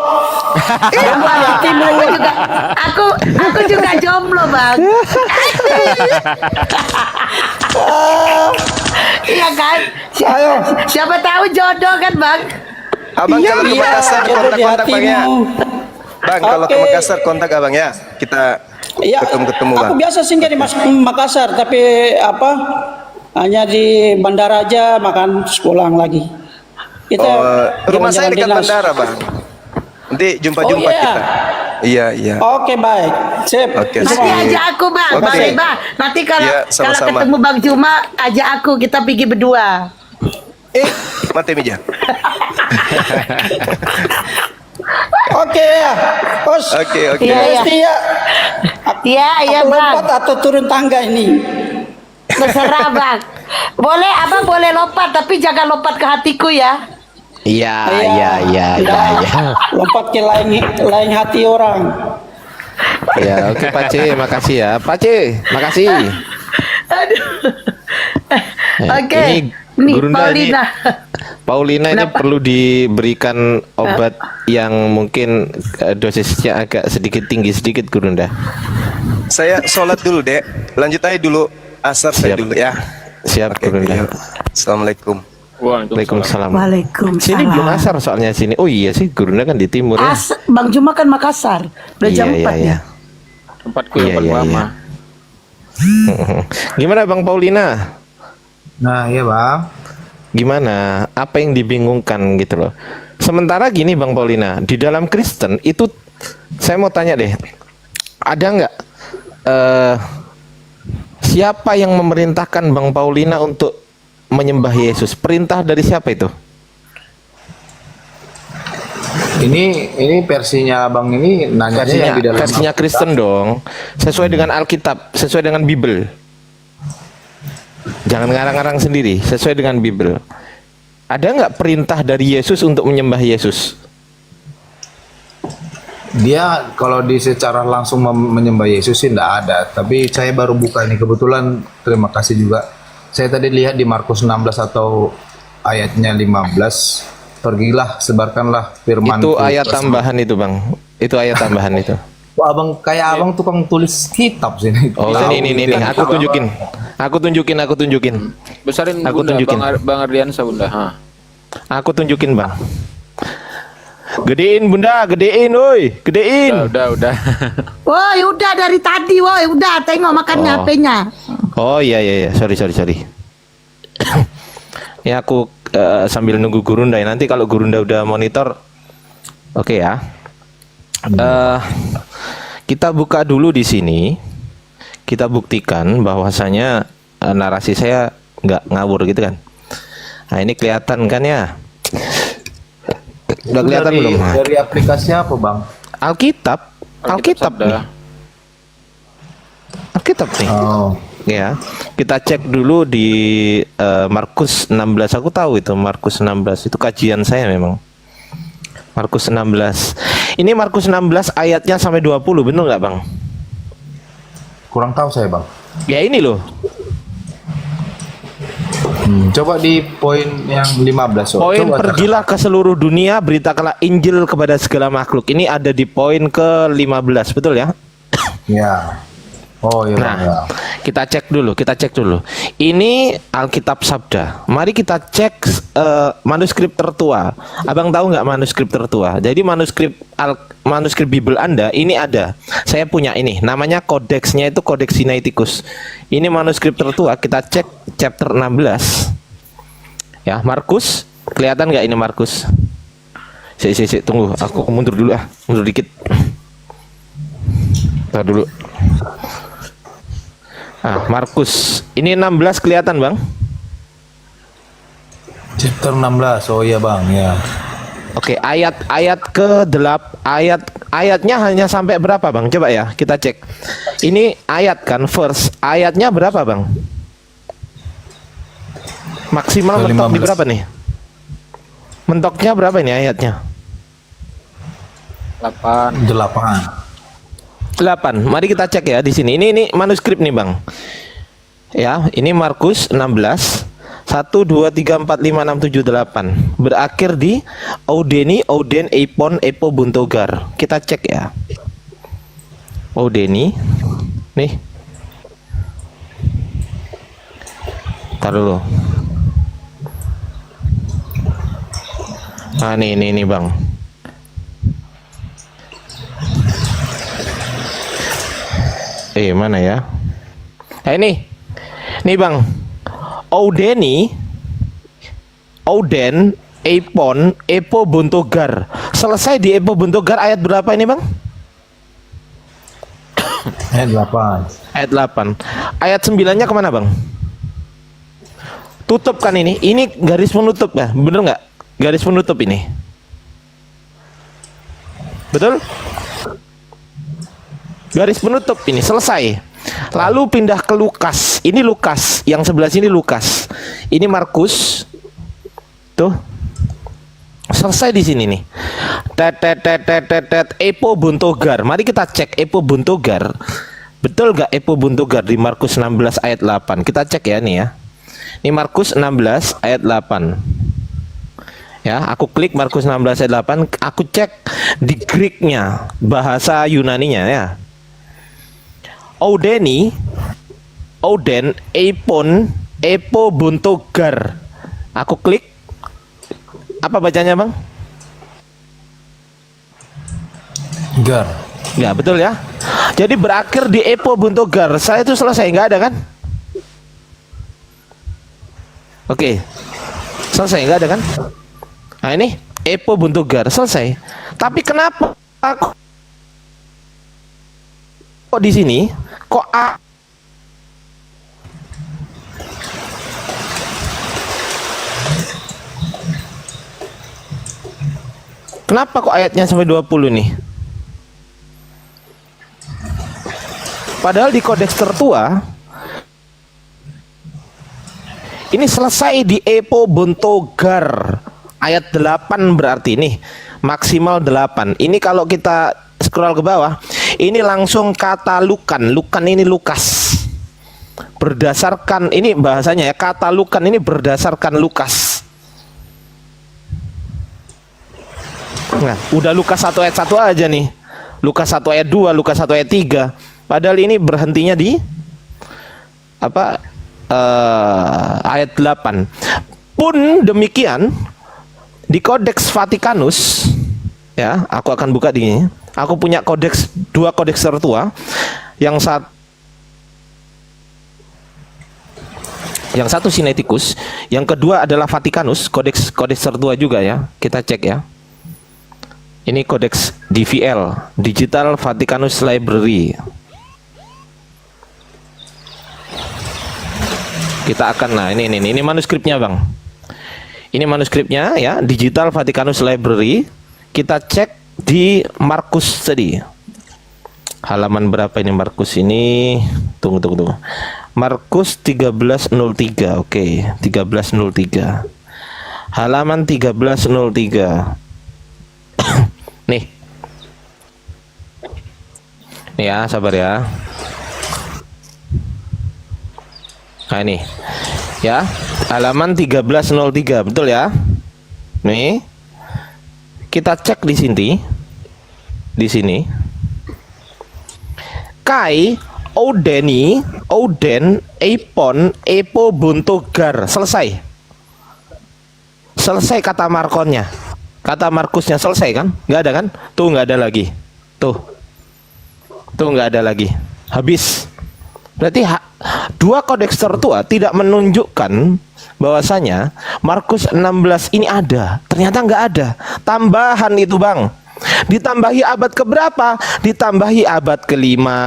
[SPEAKER 9] Jomblo ya timur.
[SPEAKER 2] Aku juga jomblo, Bang. Iya kan?
[SPEAKER 9] Ayo.
[SPEAKER 2] Siapa tahu jodoh kan, Bang?
[SPEAKER 1] Abang kalau ke
[SPEAKER 9] Iya,
[SPEAKER 1] Makassar
[SPEAKER 9] jodoh di
[SPEAKER 1] kontak-kontak Bang ya.
[SPEAKER 9] hatimu.
[SPEAKER 1] Bang, kalau ke
[SPEAKER 9] Oke.
[SPEAKER 1] Makassar kontak Abang ya. Kita
[SPEAKER 9] Iya,
[SPEAKER 1] ketemu Bang.
[SPEAKER 9] aku biasa singgah di Makassar, tapi apa? Hanya di bandara aja, makan pulang lagi. Kita
[SPEAKER 1] Rumah saya dekat
[SPEAKER 9] jalan-jalan dinas.
[SPEAKER 1] bandara Bang. Nanti jumpa-jumpa
[SPEAKER 9] Oh, iya.
[SPEAKER 1] kita. Iya, iya.
[SPEAKER 9] Oke, baik. Sip.
[SPEAKER 1] Oke,
[SPEAKER 2] Nanti
[SPEAKER 1] sip.
[SPEAKER 2] ajak aku, Bang.
[SPEAKER 1] Oke.
[SPEAKER 2] Bang Reba. Nanti kalau
[SPEAKER 1] Iya,
[SPEAKER 2] kalau
[SPEAKER 1] sama-sama.
[SPEAKER 2] ketemu Bang Juma, ajak aku, kita pergi berdua.
[SPEAKER 1] Mati Mija.
[SPEAKER 9] Oke ya. Bos.
[SPEAKER 1] Oke, oke.
[SPEAKER 2] Iya, iya.
[SPEAKER 9] Pasti ya.
[SPEAKER 2] Iya, iya,
[SPEAKER 9] Aku
[SPEAKER 2] Bang.
[SPEAKER 9] lompat atau turun tangga ini.
[SPEAKER 2] Terserah, Bang. Boleh, Abang boleh lompat, tapi jangan lompat ke hatiku ya.
[SPEAKER 4] Iya, iya, iya, iya, iya.
[SPEAKER 9] Lompat ke lain hati orang.
[SPEAKER 4] Ya, oke Pak C, makasih ya. Pak C, makasih.
[SPEAKER 2] Aduh.
[SPEAKER 4] Ya,
[SPEAKER 2] Oke.
[SPEAKER 4] ini
[SPEAKER 2] Nih,
[SPEAKER 4] Gurunda ini-
[SPEAKER 2] Paulina.
[SPEAKER 4] Paulina ini
[SPEAKER 2] Kenapa?
[SPEAKER 4] perlu diberikan obat yang mungkin dosisnya agak sedikit tinggi sedikit Gurunda.
[SPEAKER 1] Saya sholat dulu, Dek. Lanjut aja dulu. Asar saya
[SPEAKER 4] Siap.
[SPEAKER 1] dulu ya.
[SPEAKER 4] Siap
[SPEAKER 1] Oke,
[SPEAKER 4] Gurunda.
[SPEAKER 1] yuk. Assalamualaikum.
[SPEAKER 4] Waalaikumsalam.
[SPEAKER 2] Waalaikumsalam.
[SPEAKER 4] Sini belum asar soalnya sini. Oh iya sih, Gurunda kan di timur ya.
[SPEAKER 2] Bang Juma kan Makassar. Udah jam 4 ya.
[SPEAKER 5] Tempatku
[SPEAKER 4] Iya,
[SPEAKER 5] yang paling
[SPEAKER 4] iya,
[SPEAKER 5] lama.
[SPEAKER 4] Gimana Bang Paulina?
[SPEAKER 3] Nah, iya Bang.
[SPEAKER 4] Gimana? Apa yang dibingungkan gitu loh. Sementara gini Bang Paulina, di dalam Kristen itu saya mau tanya deh. Ada nggak siapa yang memerintahkan Bang Paulina untuk menyembah Yesus? Perintah dari siapa itu?
[SPEAKER 3] Ini versinya Abang ini nanya
[SPEAKER 4] Versinya,
[SPEAKER 3] di dalam
[SPEAKER 4] versinya Kristen dong. Sesuai dengan Alkitab, sesuai dengan Bible. Jangan ngarang-ngarang sendiri, sesuai dengan Bible. Ada nggak perintah dari Yesus untuk menyembah Yesus?
[SPEAKER 3] Dia kalau di secara langsung menyembah Yesus sih enggak ada, tapi saya baru buka ini kebetulan, terima kasih juga. Saya tadi lihat di Markus 16 atau ayatnya 15, pergilah sebarkanlah firman.
[SPEAKER 4] Itu ayat tambahan itu Bang. Itu ayat tambahan itu.
[SPEAKER 3] Wah, Abang kayak Abang tukang tulis kitab sini.
[SPEAKER 4] Oh ini, aku tunjukin. Aku tunjukin.
[SPEAKER 5] Besarin
[SPEAKER 4] Aku
[SPEAKER 5] Bunda,
[SPEAKER 4] tunjukin.
[SPEAKER 5] Bang Ardiansa Bunda. Ha.
[SPEAKER 4] Aku tunjukin Bang. Gedein Bunda, gedein, woi, gedein.
[SPEAKER 5] Udah.
[SPEAKER 2] Woi, udah dari tadi, woi, udah tengok makannya
[SPEAKER 4] Oh.
[SPEAKER 2] HP-nya.
[SPEAKER 4] Oh iya, sorry. Ya aku sambil nunggu Gurunda ya. Nanti kalau Gurunda udah monitor, oke ya. Kita buka dulu di sini. Kita buktikan bahwasanya narasi saya nggak ngawur gitu kan. Nah ini kelihatan kan ya? Udah kelihatan belum?
[SPEAKER 3] Dari aplikasi apa Bang?
[SPEAKER 4] Alkitab nih. Alkitab nih.
[SPEAKER 3] Oh.
[SPEAKER 4] Ya, kita cek dulu di Markus 16. Aku tahu itu Markus 16. Itu kajian saya memang. Markus 16. Ini Markus 16 ayatnya sampai 20, benar nggak Bang?
[SPEAKER 3] Kurang tahu saya Bang.
[SPEAKER 4] Ya ini loh.
[SPEAKER 3] Coba di poin yang 15.
[SPEAKER 4] Poin
[SPEAKER 3] Coba
[SPEAKER 4] pergilah ke seluruh dunia, beritakanlah Injil kepada segala makhluk. Ini ada di poin ke-15, betul ya?
[SPEAKER 3] Ya. Oh iya.
[SPEAKER 4] Nah,
[SPEAKER 3] ya.
[SPEAKER 4] kita cek dulu. Ini Alkitab Sabda. Mari kita cek manuskrip tertua. Abang tahu nggak manuskrip tertua? Jadi manuskrip Bible Anda ini ada. Saya punya ini. Namanya kodeksnya itu Kodeks Sinaiticus. Ini manuskrip tertua. Kita cek chapter 16. Ya, Markus. Kelihatan nggak ini Markus? Sik, tunggu. Aku mundur dulu mundur dikit. Tar dulu. Markus. Ini 16 kelihatan, Bang?
[SPEAKER 3] Chapter 16. Oh iya, Bang, ya.
[SPEAKER 4] Oke, ayatnya hanya sampai berapa, Bang? Coba ya, kita cek. Ini ayat kan, verse. Ayatnya berapa, Bang? Maksimal mentok di berapa nih? Mentoknya berapa ini ayatnya?
[SPEAKER 3] 8.
[SPEAKER 4] 8. Mari kita cek ya di sini. Ini manuskrip nih, Bang. Ya, ini Markus 16. 1 2 3 4 5 6 7 8. Berakhir di Oudeni, Ouden, Eipon, Epo, Buntogar. Kita cek ya. Oudeni. Nih. Tar dulu. Nah, nih, Bang. Mana ya? Ini. Nih, Bang. Oudeni, Ouden, Eipon, Epo, Buntogar. Selesai di Epo, Buntogar ayat berapa ini, Bang?
[SPEAKER 3] Ayat 8.
[SPEAKER 4] Ayat 8. Ayat 9-nya kemana, Bang? Tutup kan ini? Ini garis penutup ya? Bener nggak? Garis penutup ini. Betul? Garis penutup ini selesai. Lalu pindah ke Lukas. Ini Lukas, yang sebelah sini Lukas. Ini Markus. Tuh. Selesai di sini nih. Epo Buntogar. Mari kita cek Epo Buntogar. Betul nggak Epo Buntogar di Markus 16 ayat 8? Kita cek ya nih ya. Ini Markus 16 ayat 8. Ya, aku klik Markus 16 ayat 8, aku cek di Greek-nya, bahasa Yunaninya ya. Oudeni, Ouden, Eipon, Epo, Buntogar. Aku klik. Apa bacanya, Bang?
[SPEAKER 3] Gar.
[SPEAKER 4] Ya, betul ya. Jadi berakhir di Epo, Buntogar. Saya itu selesai, nggak ada kan? Oke. Selesai, nggak ada kan? Nah, ini Epo, Buntogar. Selesai. Tapi kenapa aku kok di sini kok kenapa kok ayatnya sampai 20 nih? Padahal di kodeks tertua ini selesai di Epo Buntogar ayat 8, berarti nih maksimal 8. Ini kalau kita scroll ke bawah, ini langsung kata Lukan. Lukan ini Lukas. Berdasarkan ini bahasanya ya, kata Lukan ini berdasarkan Lukas. Nah, udah Lukas 1 ayat 1 aja nih. Lukas 1 ayat 2, Lukas 1 ayat 3. Padahal ini berhentinya di apa? Ayat 8. Pun demikian di Kodeks Vatikanus ya, aku akan buka di sini. Aku punya kodeks, 2 kodeks tertua. Yang satu Sinaiticus, yang kedua adalah Vatikanus, kodeks tertua juga ya. Kita cek ya. Ini kodeks DVL, Digital Vaticanus Library. Kita akan, nah ini manuskripnya, Bang. Ini manuskripnya ya, Digital Vaticanus Library. Kita cek di Markus tadi. Halaman berapa ini Markus ini? Tunggu. Markus 1303. Oke, 1303. Halaman 1303. Nih. Nih ya, sabar ya. Nah ini. Ya. Halaman 1303, betul ya? Nih. Kita cek di sini. Di sini. Kai, Odeni, Oden, Epon, Epo, Buntogar. Selesai. Selesai kata Markonnya. Kata Markusnya selesai kan? Nggak ada kan? Tuh nggak ada lagi. Tuh nggak ada lagi. Habis. Berarti dua kodeks tertua tidak menunjukkan bahwasanya Markus 16 ini ada. Ternyata nggak ada. Tambahan itu bang. Ditambahi abad keberapa? Ditambahi abad kelima.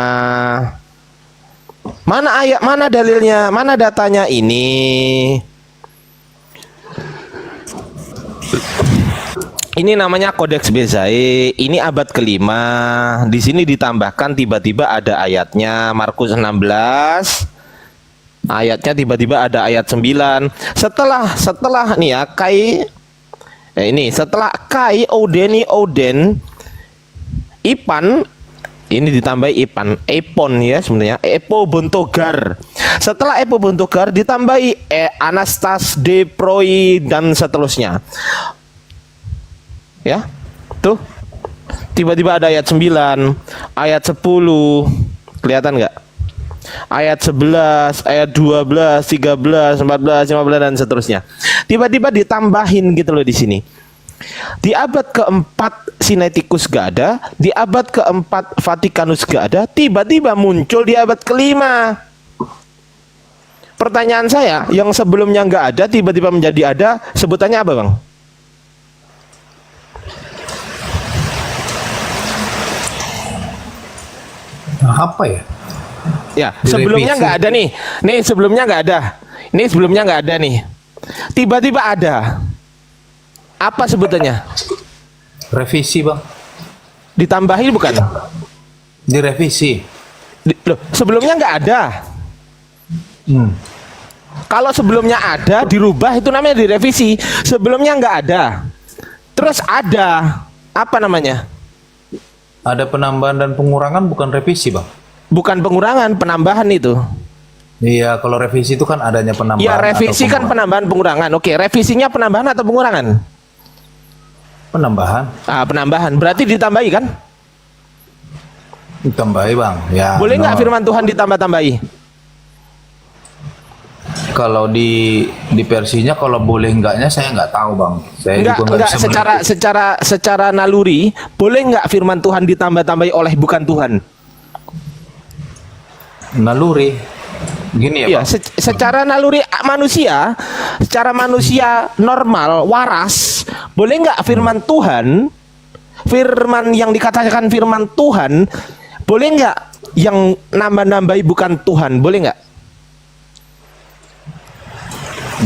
[SPEAKER 4] Mana ayat, mana dalilnya, mana datanya ini? Ini namanya Kodeks Bezae. Ini abad kelima. Di sini ditambahkan tiba-tiba ada ayatnya Markus 16. Ayatnya tiba-tiba ada ayat 9. Setelah nih ya Kai ini setelah Kai Odeni Oden Ipan ini ditambahi Ipan Epon ya sebenarnya Epo Buntogar. Setelah Epo Buntogar ditambahi Anastas de Proi dan seterusnya. Ya, tuh tiba-tiba ada ayat 9, ayat 10, kelihatan nggak? Ayat 11, ayat 12, 13, 14, 15 dan seterusnya. Tiba-tiba ditambahin gitu loh di sini. Di abad keempat Sinaiticus gak ada, di abad keempat Vatikanus gak ada, tiba-tiba muncul di abad kelima. Pertanyaan saya, yang sebelumnya nggak ada tiba-tiba menjadi ada, sebutannya apa bang?
[SPEAKER 3] Apa ya?
[SPEAKER 4] Ya, sebelumnya nggak ada nih. Nih sebelumnya nggak ada. Ini sebelumnya nggak ada nih. Tiba-tiba ada. Apa sebutannya?
[SPEAKER 3] Revisi bang.
[SPEAKER 4] Ditambahi bukan?
[SPEAKER 3] Direvisi.
[SPEAKER 4] Loh, sebelumnya nggak ada. Kalau sebelumnya ada, dirubah itu namanya direvisi. Sebelumnya nggak ada. Terus ada. Apa namanya?
[SPEAKER 3] Ada penambahan dan pengurangan bukan revisi bang.
[SPEAKER 4] Bukan pengurangan, penambahan itu.
[SPEAKER 3] Iya, kalau revisi itu kan adanya penambahan.
[SPEAKER 4] Ya, revisi kan penambahan pengurangan. Oke, revisinya penambahan atau pengurangan?
[SPEAKER 3] Penambahan.
[SPEAKER 4] Ah, penambahan. Berarti ditambahi kan?
[SPEAKER 3] Ditambahi bang. Ya.
[SPEAKER 4] Boleh nggak firman Tuhan ditambah-tambahi?
[SPEAKER 3] Kalau di versinya kalau boleh enggaknya saya nggak tahu bang. Saya juga
[SPEAKER 4] Enggak
[SPEAKER 3] bisa
[SPEAKER 4] secara naluri, boleh nggak firman Tuhan ditambah-tambahi oleh bukan Tuhan?
[SPEAKER 3] naluri. Gini ya,
[SPEAKER 4] Iya, secara naluri manusia, secara manusia normal, waras, boleh nggak firman Tuhan, firman yang dikatakan firman Tuhan, boleh nggak yang nambah-nambahi bukan Tuhan, boleh nggak?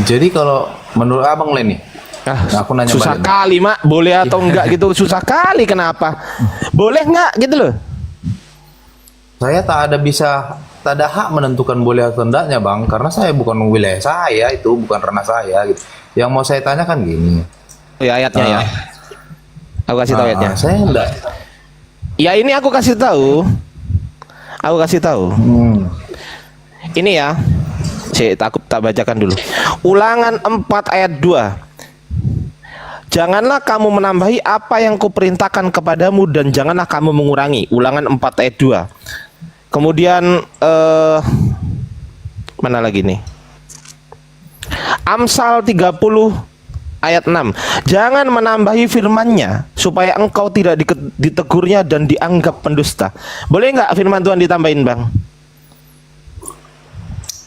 [SPEAKER 3] Jadi kalau menurut abang Leni, aku nanya
[SPEAKER 4] susah
[SPEAKER 3] balik.
[SPEAKER 4] kali mak, boleh atau enggak gitu, susah kali kenapa? Boleh nggak gitu loh?
[SPEAKER 3] Saya tak ada hak menentukan boleh atau enggaknya bang, karena saya bukan wilayah saya, itu bukan ranah saya gitu. Yang mau saya tanyakan gini.
[SPEAKER 4] Ya ayatnya ya. Aku kasih tahu ayatnya.
[SPEAKER 3] Saya enggak.
[SPEAKER 4] Ya ini aku kasih tahu. Aku kasih tahu. Ini ya. Saya tak bacakan dulu. Ulangan 4 ayat 2. Janganlah kamu menambahi apa yang kuperintahkan kepadamu dan janganlah kamu mengurangi. Ulangan 4 ayat 2. Kemudian mana lagi nih? Amsal 30 ayat 6. Jangan menambahi firman-Nya supaya engkau tidak ditegurnya dan dianggap pendusta. Boleh nggak firman Tuhan ditambahin, Bang?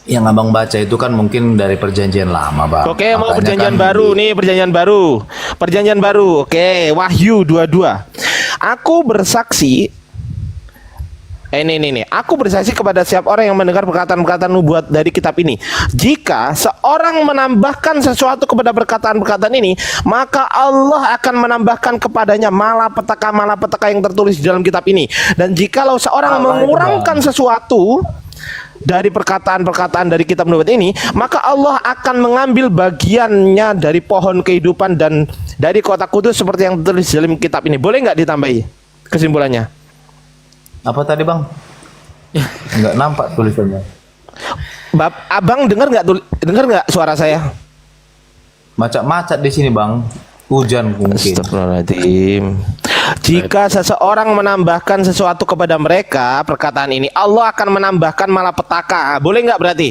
[SPEAKER 3] Yang abang baca itu kan mungkin dari perjanjian lama bang.
[SPEAKER 4] Oke, mau
[SPEAKER 3] Makanya
[SPEAKER 4] perjanjian
[SPEAKER 3] kan
[SPEAKER 4] baru nih, perjanjian baru. Perjanjian baru. Oke, Wahyu 22. Aku bersaksi ini. Aku bersaksi kepada setiap orang yang mendengar perkataan-perkataan nubuat dari kitab ini. Jika seorang menambahkan sesuatu kepada perkataan-perkataan ini, maka Allah akan menambahkan kepadanya malapetaka yang tertulis di dalam kitab ini. Dan jikalau seorang mengurangkan sesuatu dari perkataan-perkataan dari kitab nubuat ini, maka Allah akan mengambil bagiannya dari pohon kehidupan dan dari kota kudus seperti yang tertulis dalam kitab ini. Boleh nggak ditambahi kesimpulannya?
[SPEAKER 3] Apa tadi bang? Nggak nampak tulisannya.
[SPEAKER 4] Abang dengar nggak suara saya?
[SPEAKER 3] Macet-macet di sini bang. Hujan mungkin.
[SPEAKER 4] Astagfirullahaladzim. Jika seseorang menambahkan sesuatu kepada mereka, perkataan ini, Allah akan menambahkan malapetaka. Boleh nggak berarti?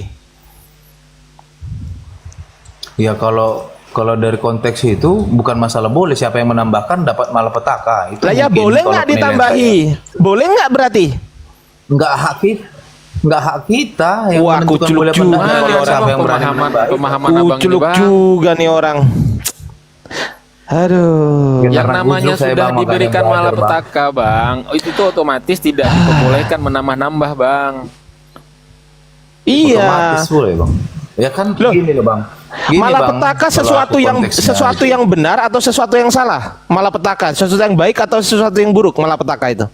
[SPEAKER 3] Ya kalau dari konteks itu bukan masalah boleh, siapa yang menambahkan dapat malapetaka. Itu
[SPEAKER 4] Lah ya
[SPEAKER 3] mungkin
[SPEAKER 4] boleh
[SPEAKER 3] kalau
[SPEAKER 4] nggak
[SPEAKER 3] penilaian
[SPEAKER 4] ditambahi? Boleh nggak berarti?
[SPEAKER 3] saya. Nggak hak kita yang
[SPEAKER 4] Wah,
[SPEAKER 3] menentukan
[SPEAKER 4] kuculuk
[SPEAKER 3] boleh
[SPEAKER 4] juga
[SPEAKER 3] menambah.
[SPEAKER 4] nih
[SPEAKER 3] Kalau
[SPEAKER 4] orang.
[SPEAKER 3] siapa yang berani menambah.
[SPEAKER 5] Pemahaman abang ini
[SPEAKER 4] Kuculuk
[SPEAKER 5] bang.
[SPEAKER 4] juga nih orang. Aduh.
[SPEAKER 5] Yang
[SPEAKER 3] Karena
[SPEAKER 5] gusuk
[SPEAKER 3] saya,
[SPEAKER 5] sudah
[SPEAKER 3] Bang, makanya
[SPEAKER 5] diberikan
[SPEAKER 3] belajar,
[SPEAKER 5] malapetaka bang. Oh, itu tuh otomatis tidak diperbolehkan menambah-nambah bang.
[SPEAKER 3] Otomatis
[SPEAKER 4] Iya.
[SPEAKER 3] boleh bang. Ya kan
[SPEAKER 4] Loh.
[SPEAKER 3] gini loh bang. Gini,
[SPEAKER 4] Malapetaka
[SPEAKER 3] Bang, kalau
[SPEAKER 4] sesuatu
[SPEAKER 3] aku
[SPEAKER 4] yang
[SPEAKER 3] konteksnya gitu.
[SPEAKER 4] yang benar atau sesuatu yang salah? Malapetaka sesuatu yang baik atau sesuatu yang buruk? Malapetaka itu.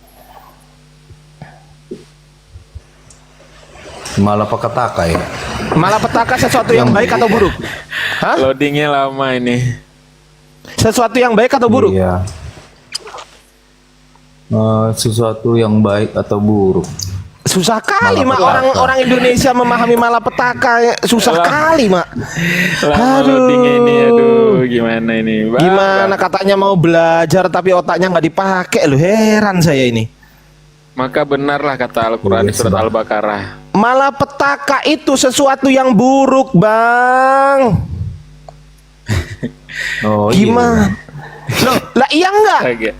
[SPEAKER 3] Malapetaka ya.
[SPEAKER 4] Malapetaka sesuatu yang baik atau buruk? Hah?
[SPEAKER 5] Loadingnya lama ini.
[SPEAKER 4] Sesuatu yang baik atau buruk?
[SPEAKER 3] Iya. Sesuatu yang baik atau buruk.
[SPEAKER 4] Susah kali mak
[SPEAKER 3] Malapetaka.
[SPEAKER 4] orang Indonesia memahami malapetaka, susah kali mak.
[SPEAKER 5] Lama loadingnya ini, aduh gimana ini bang?
[SPEAKER 4] Gimana katanya mau belajar tapi otaknya nggak dipakai loh, heran saya ini.
[SPEAKER 5] Maka benarlah kata Al-Quran di
[SPEAKER 3] Iya,
[SPEAKER 5] surat
[SPEAKER 3] Bang.
[SPEAKER 5] Al-Baqarah.
[SPEAKER 4] Malapetaka itu sesuatu yang buruk bang.
[SPEAKER 3] Oh
[SPEAKER 4] Gimana? Loh, lah iya enggak?
[SPEAKER 5] Oke.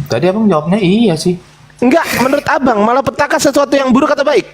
[SPEAKER 3] Tadi abang jawabnya iya sih.
[SPEAKER 4] Enggak, menurut abang malapetaka sesuatu yang buruk atau baik?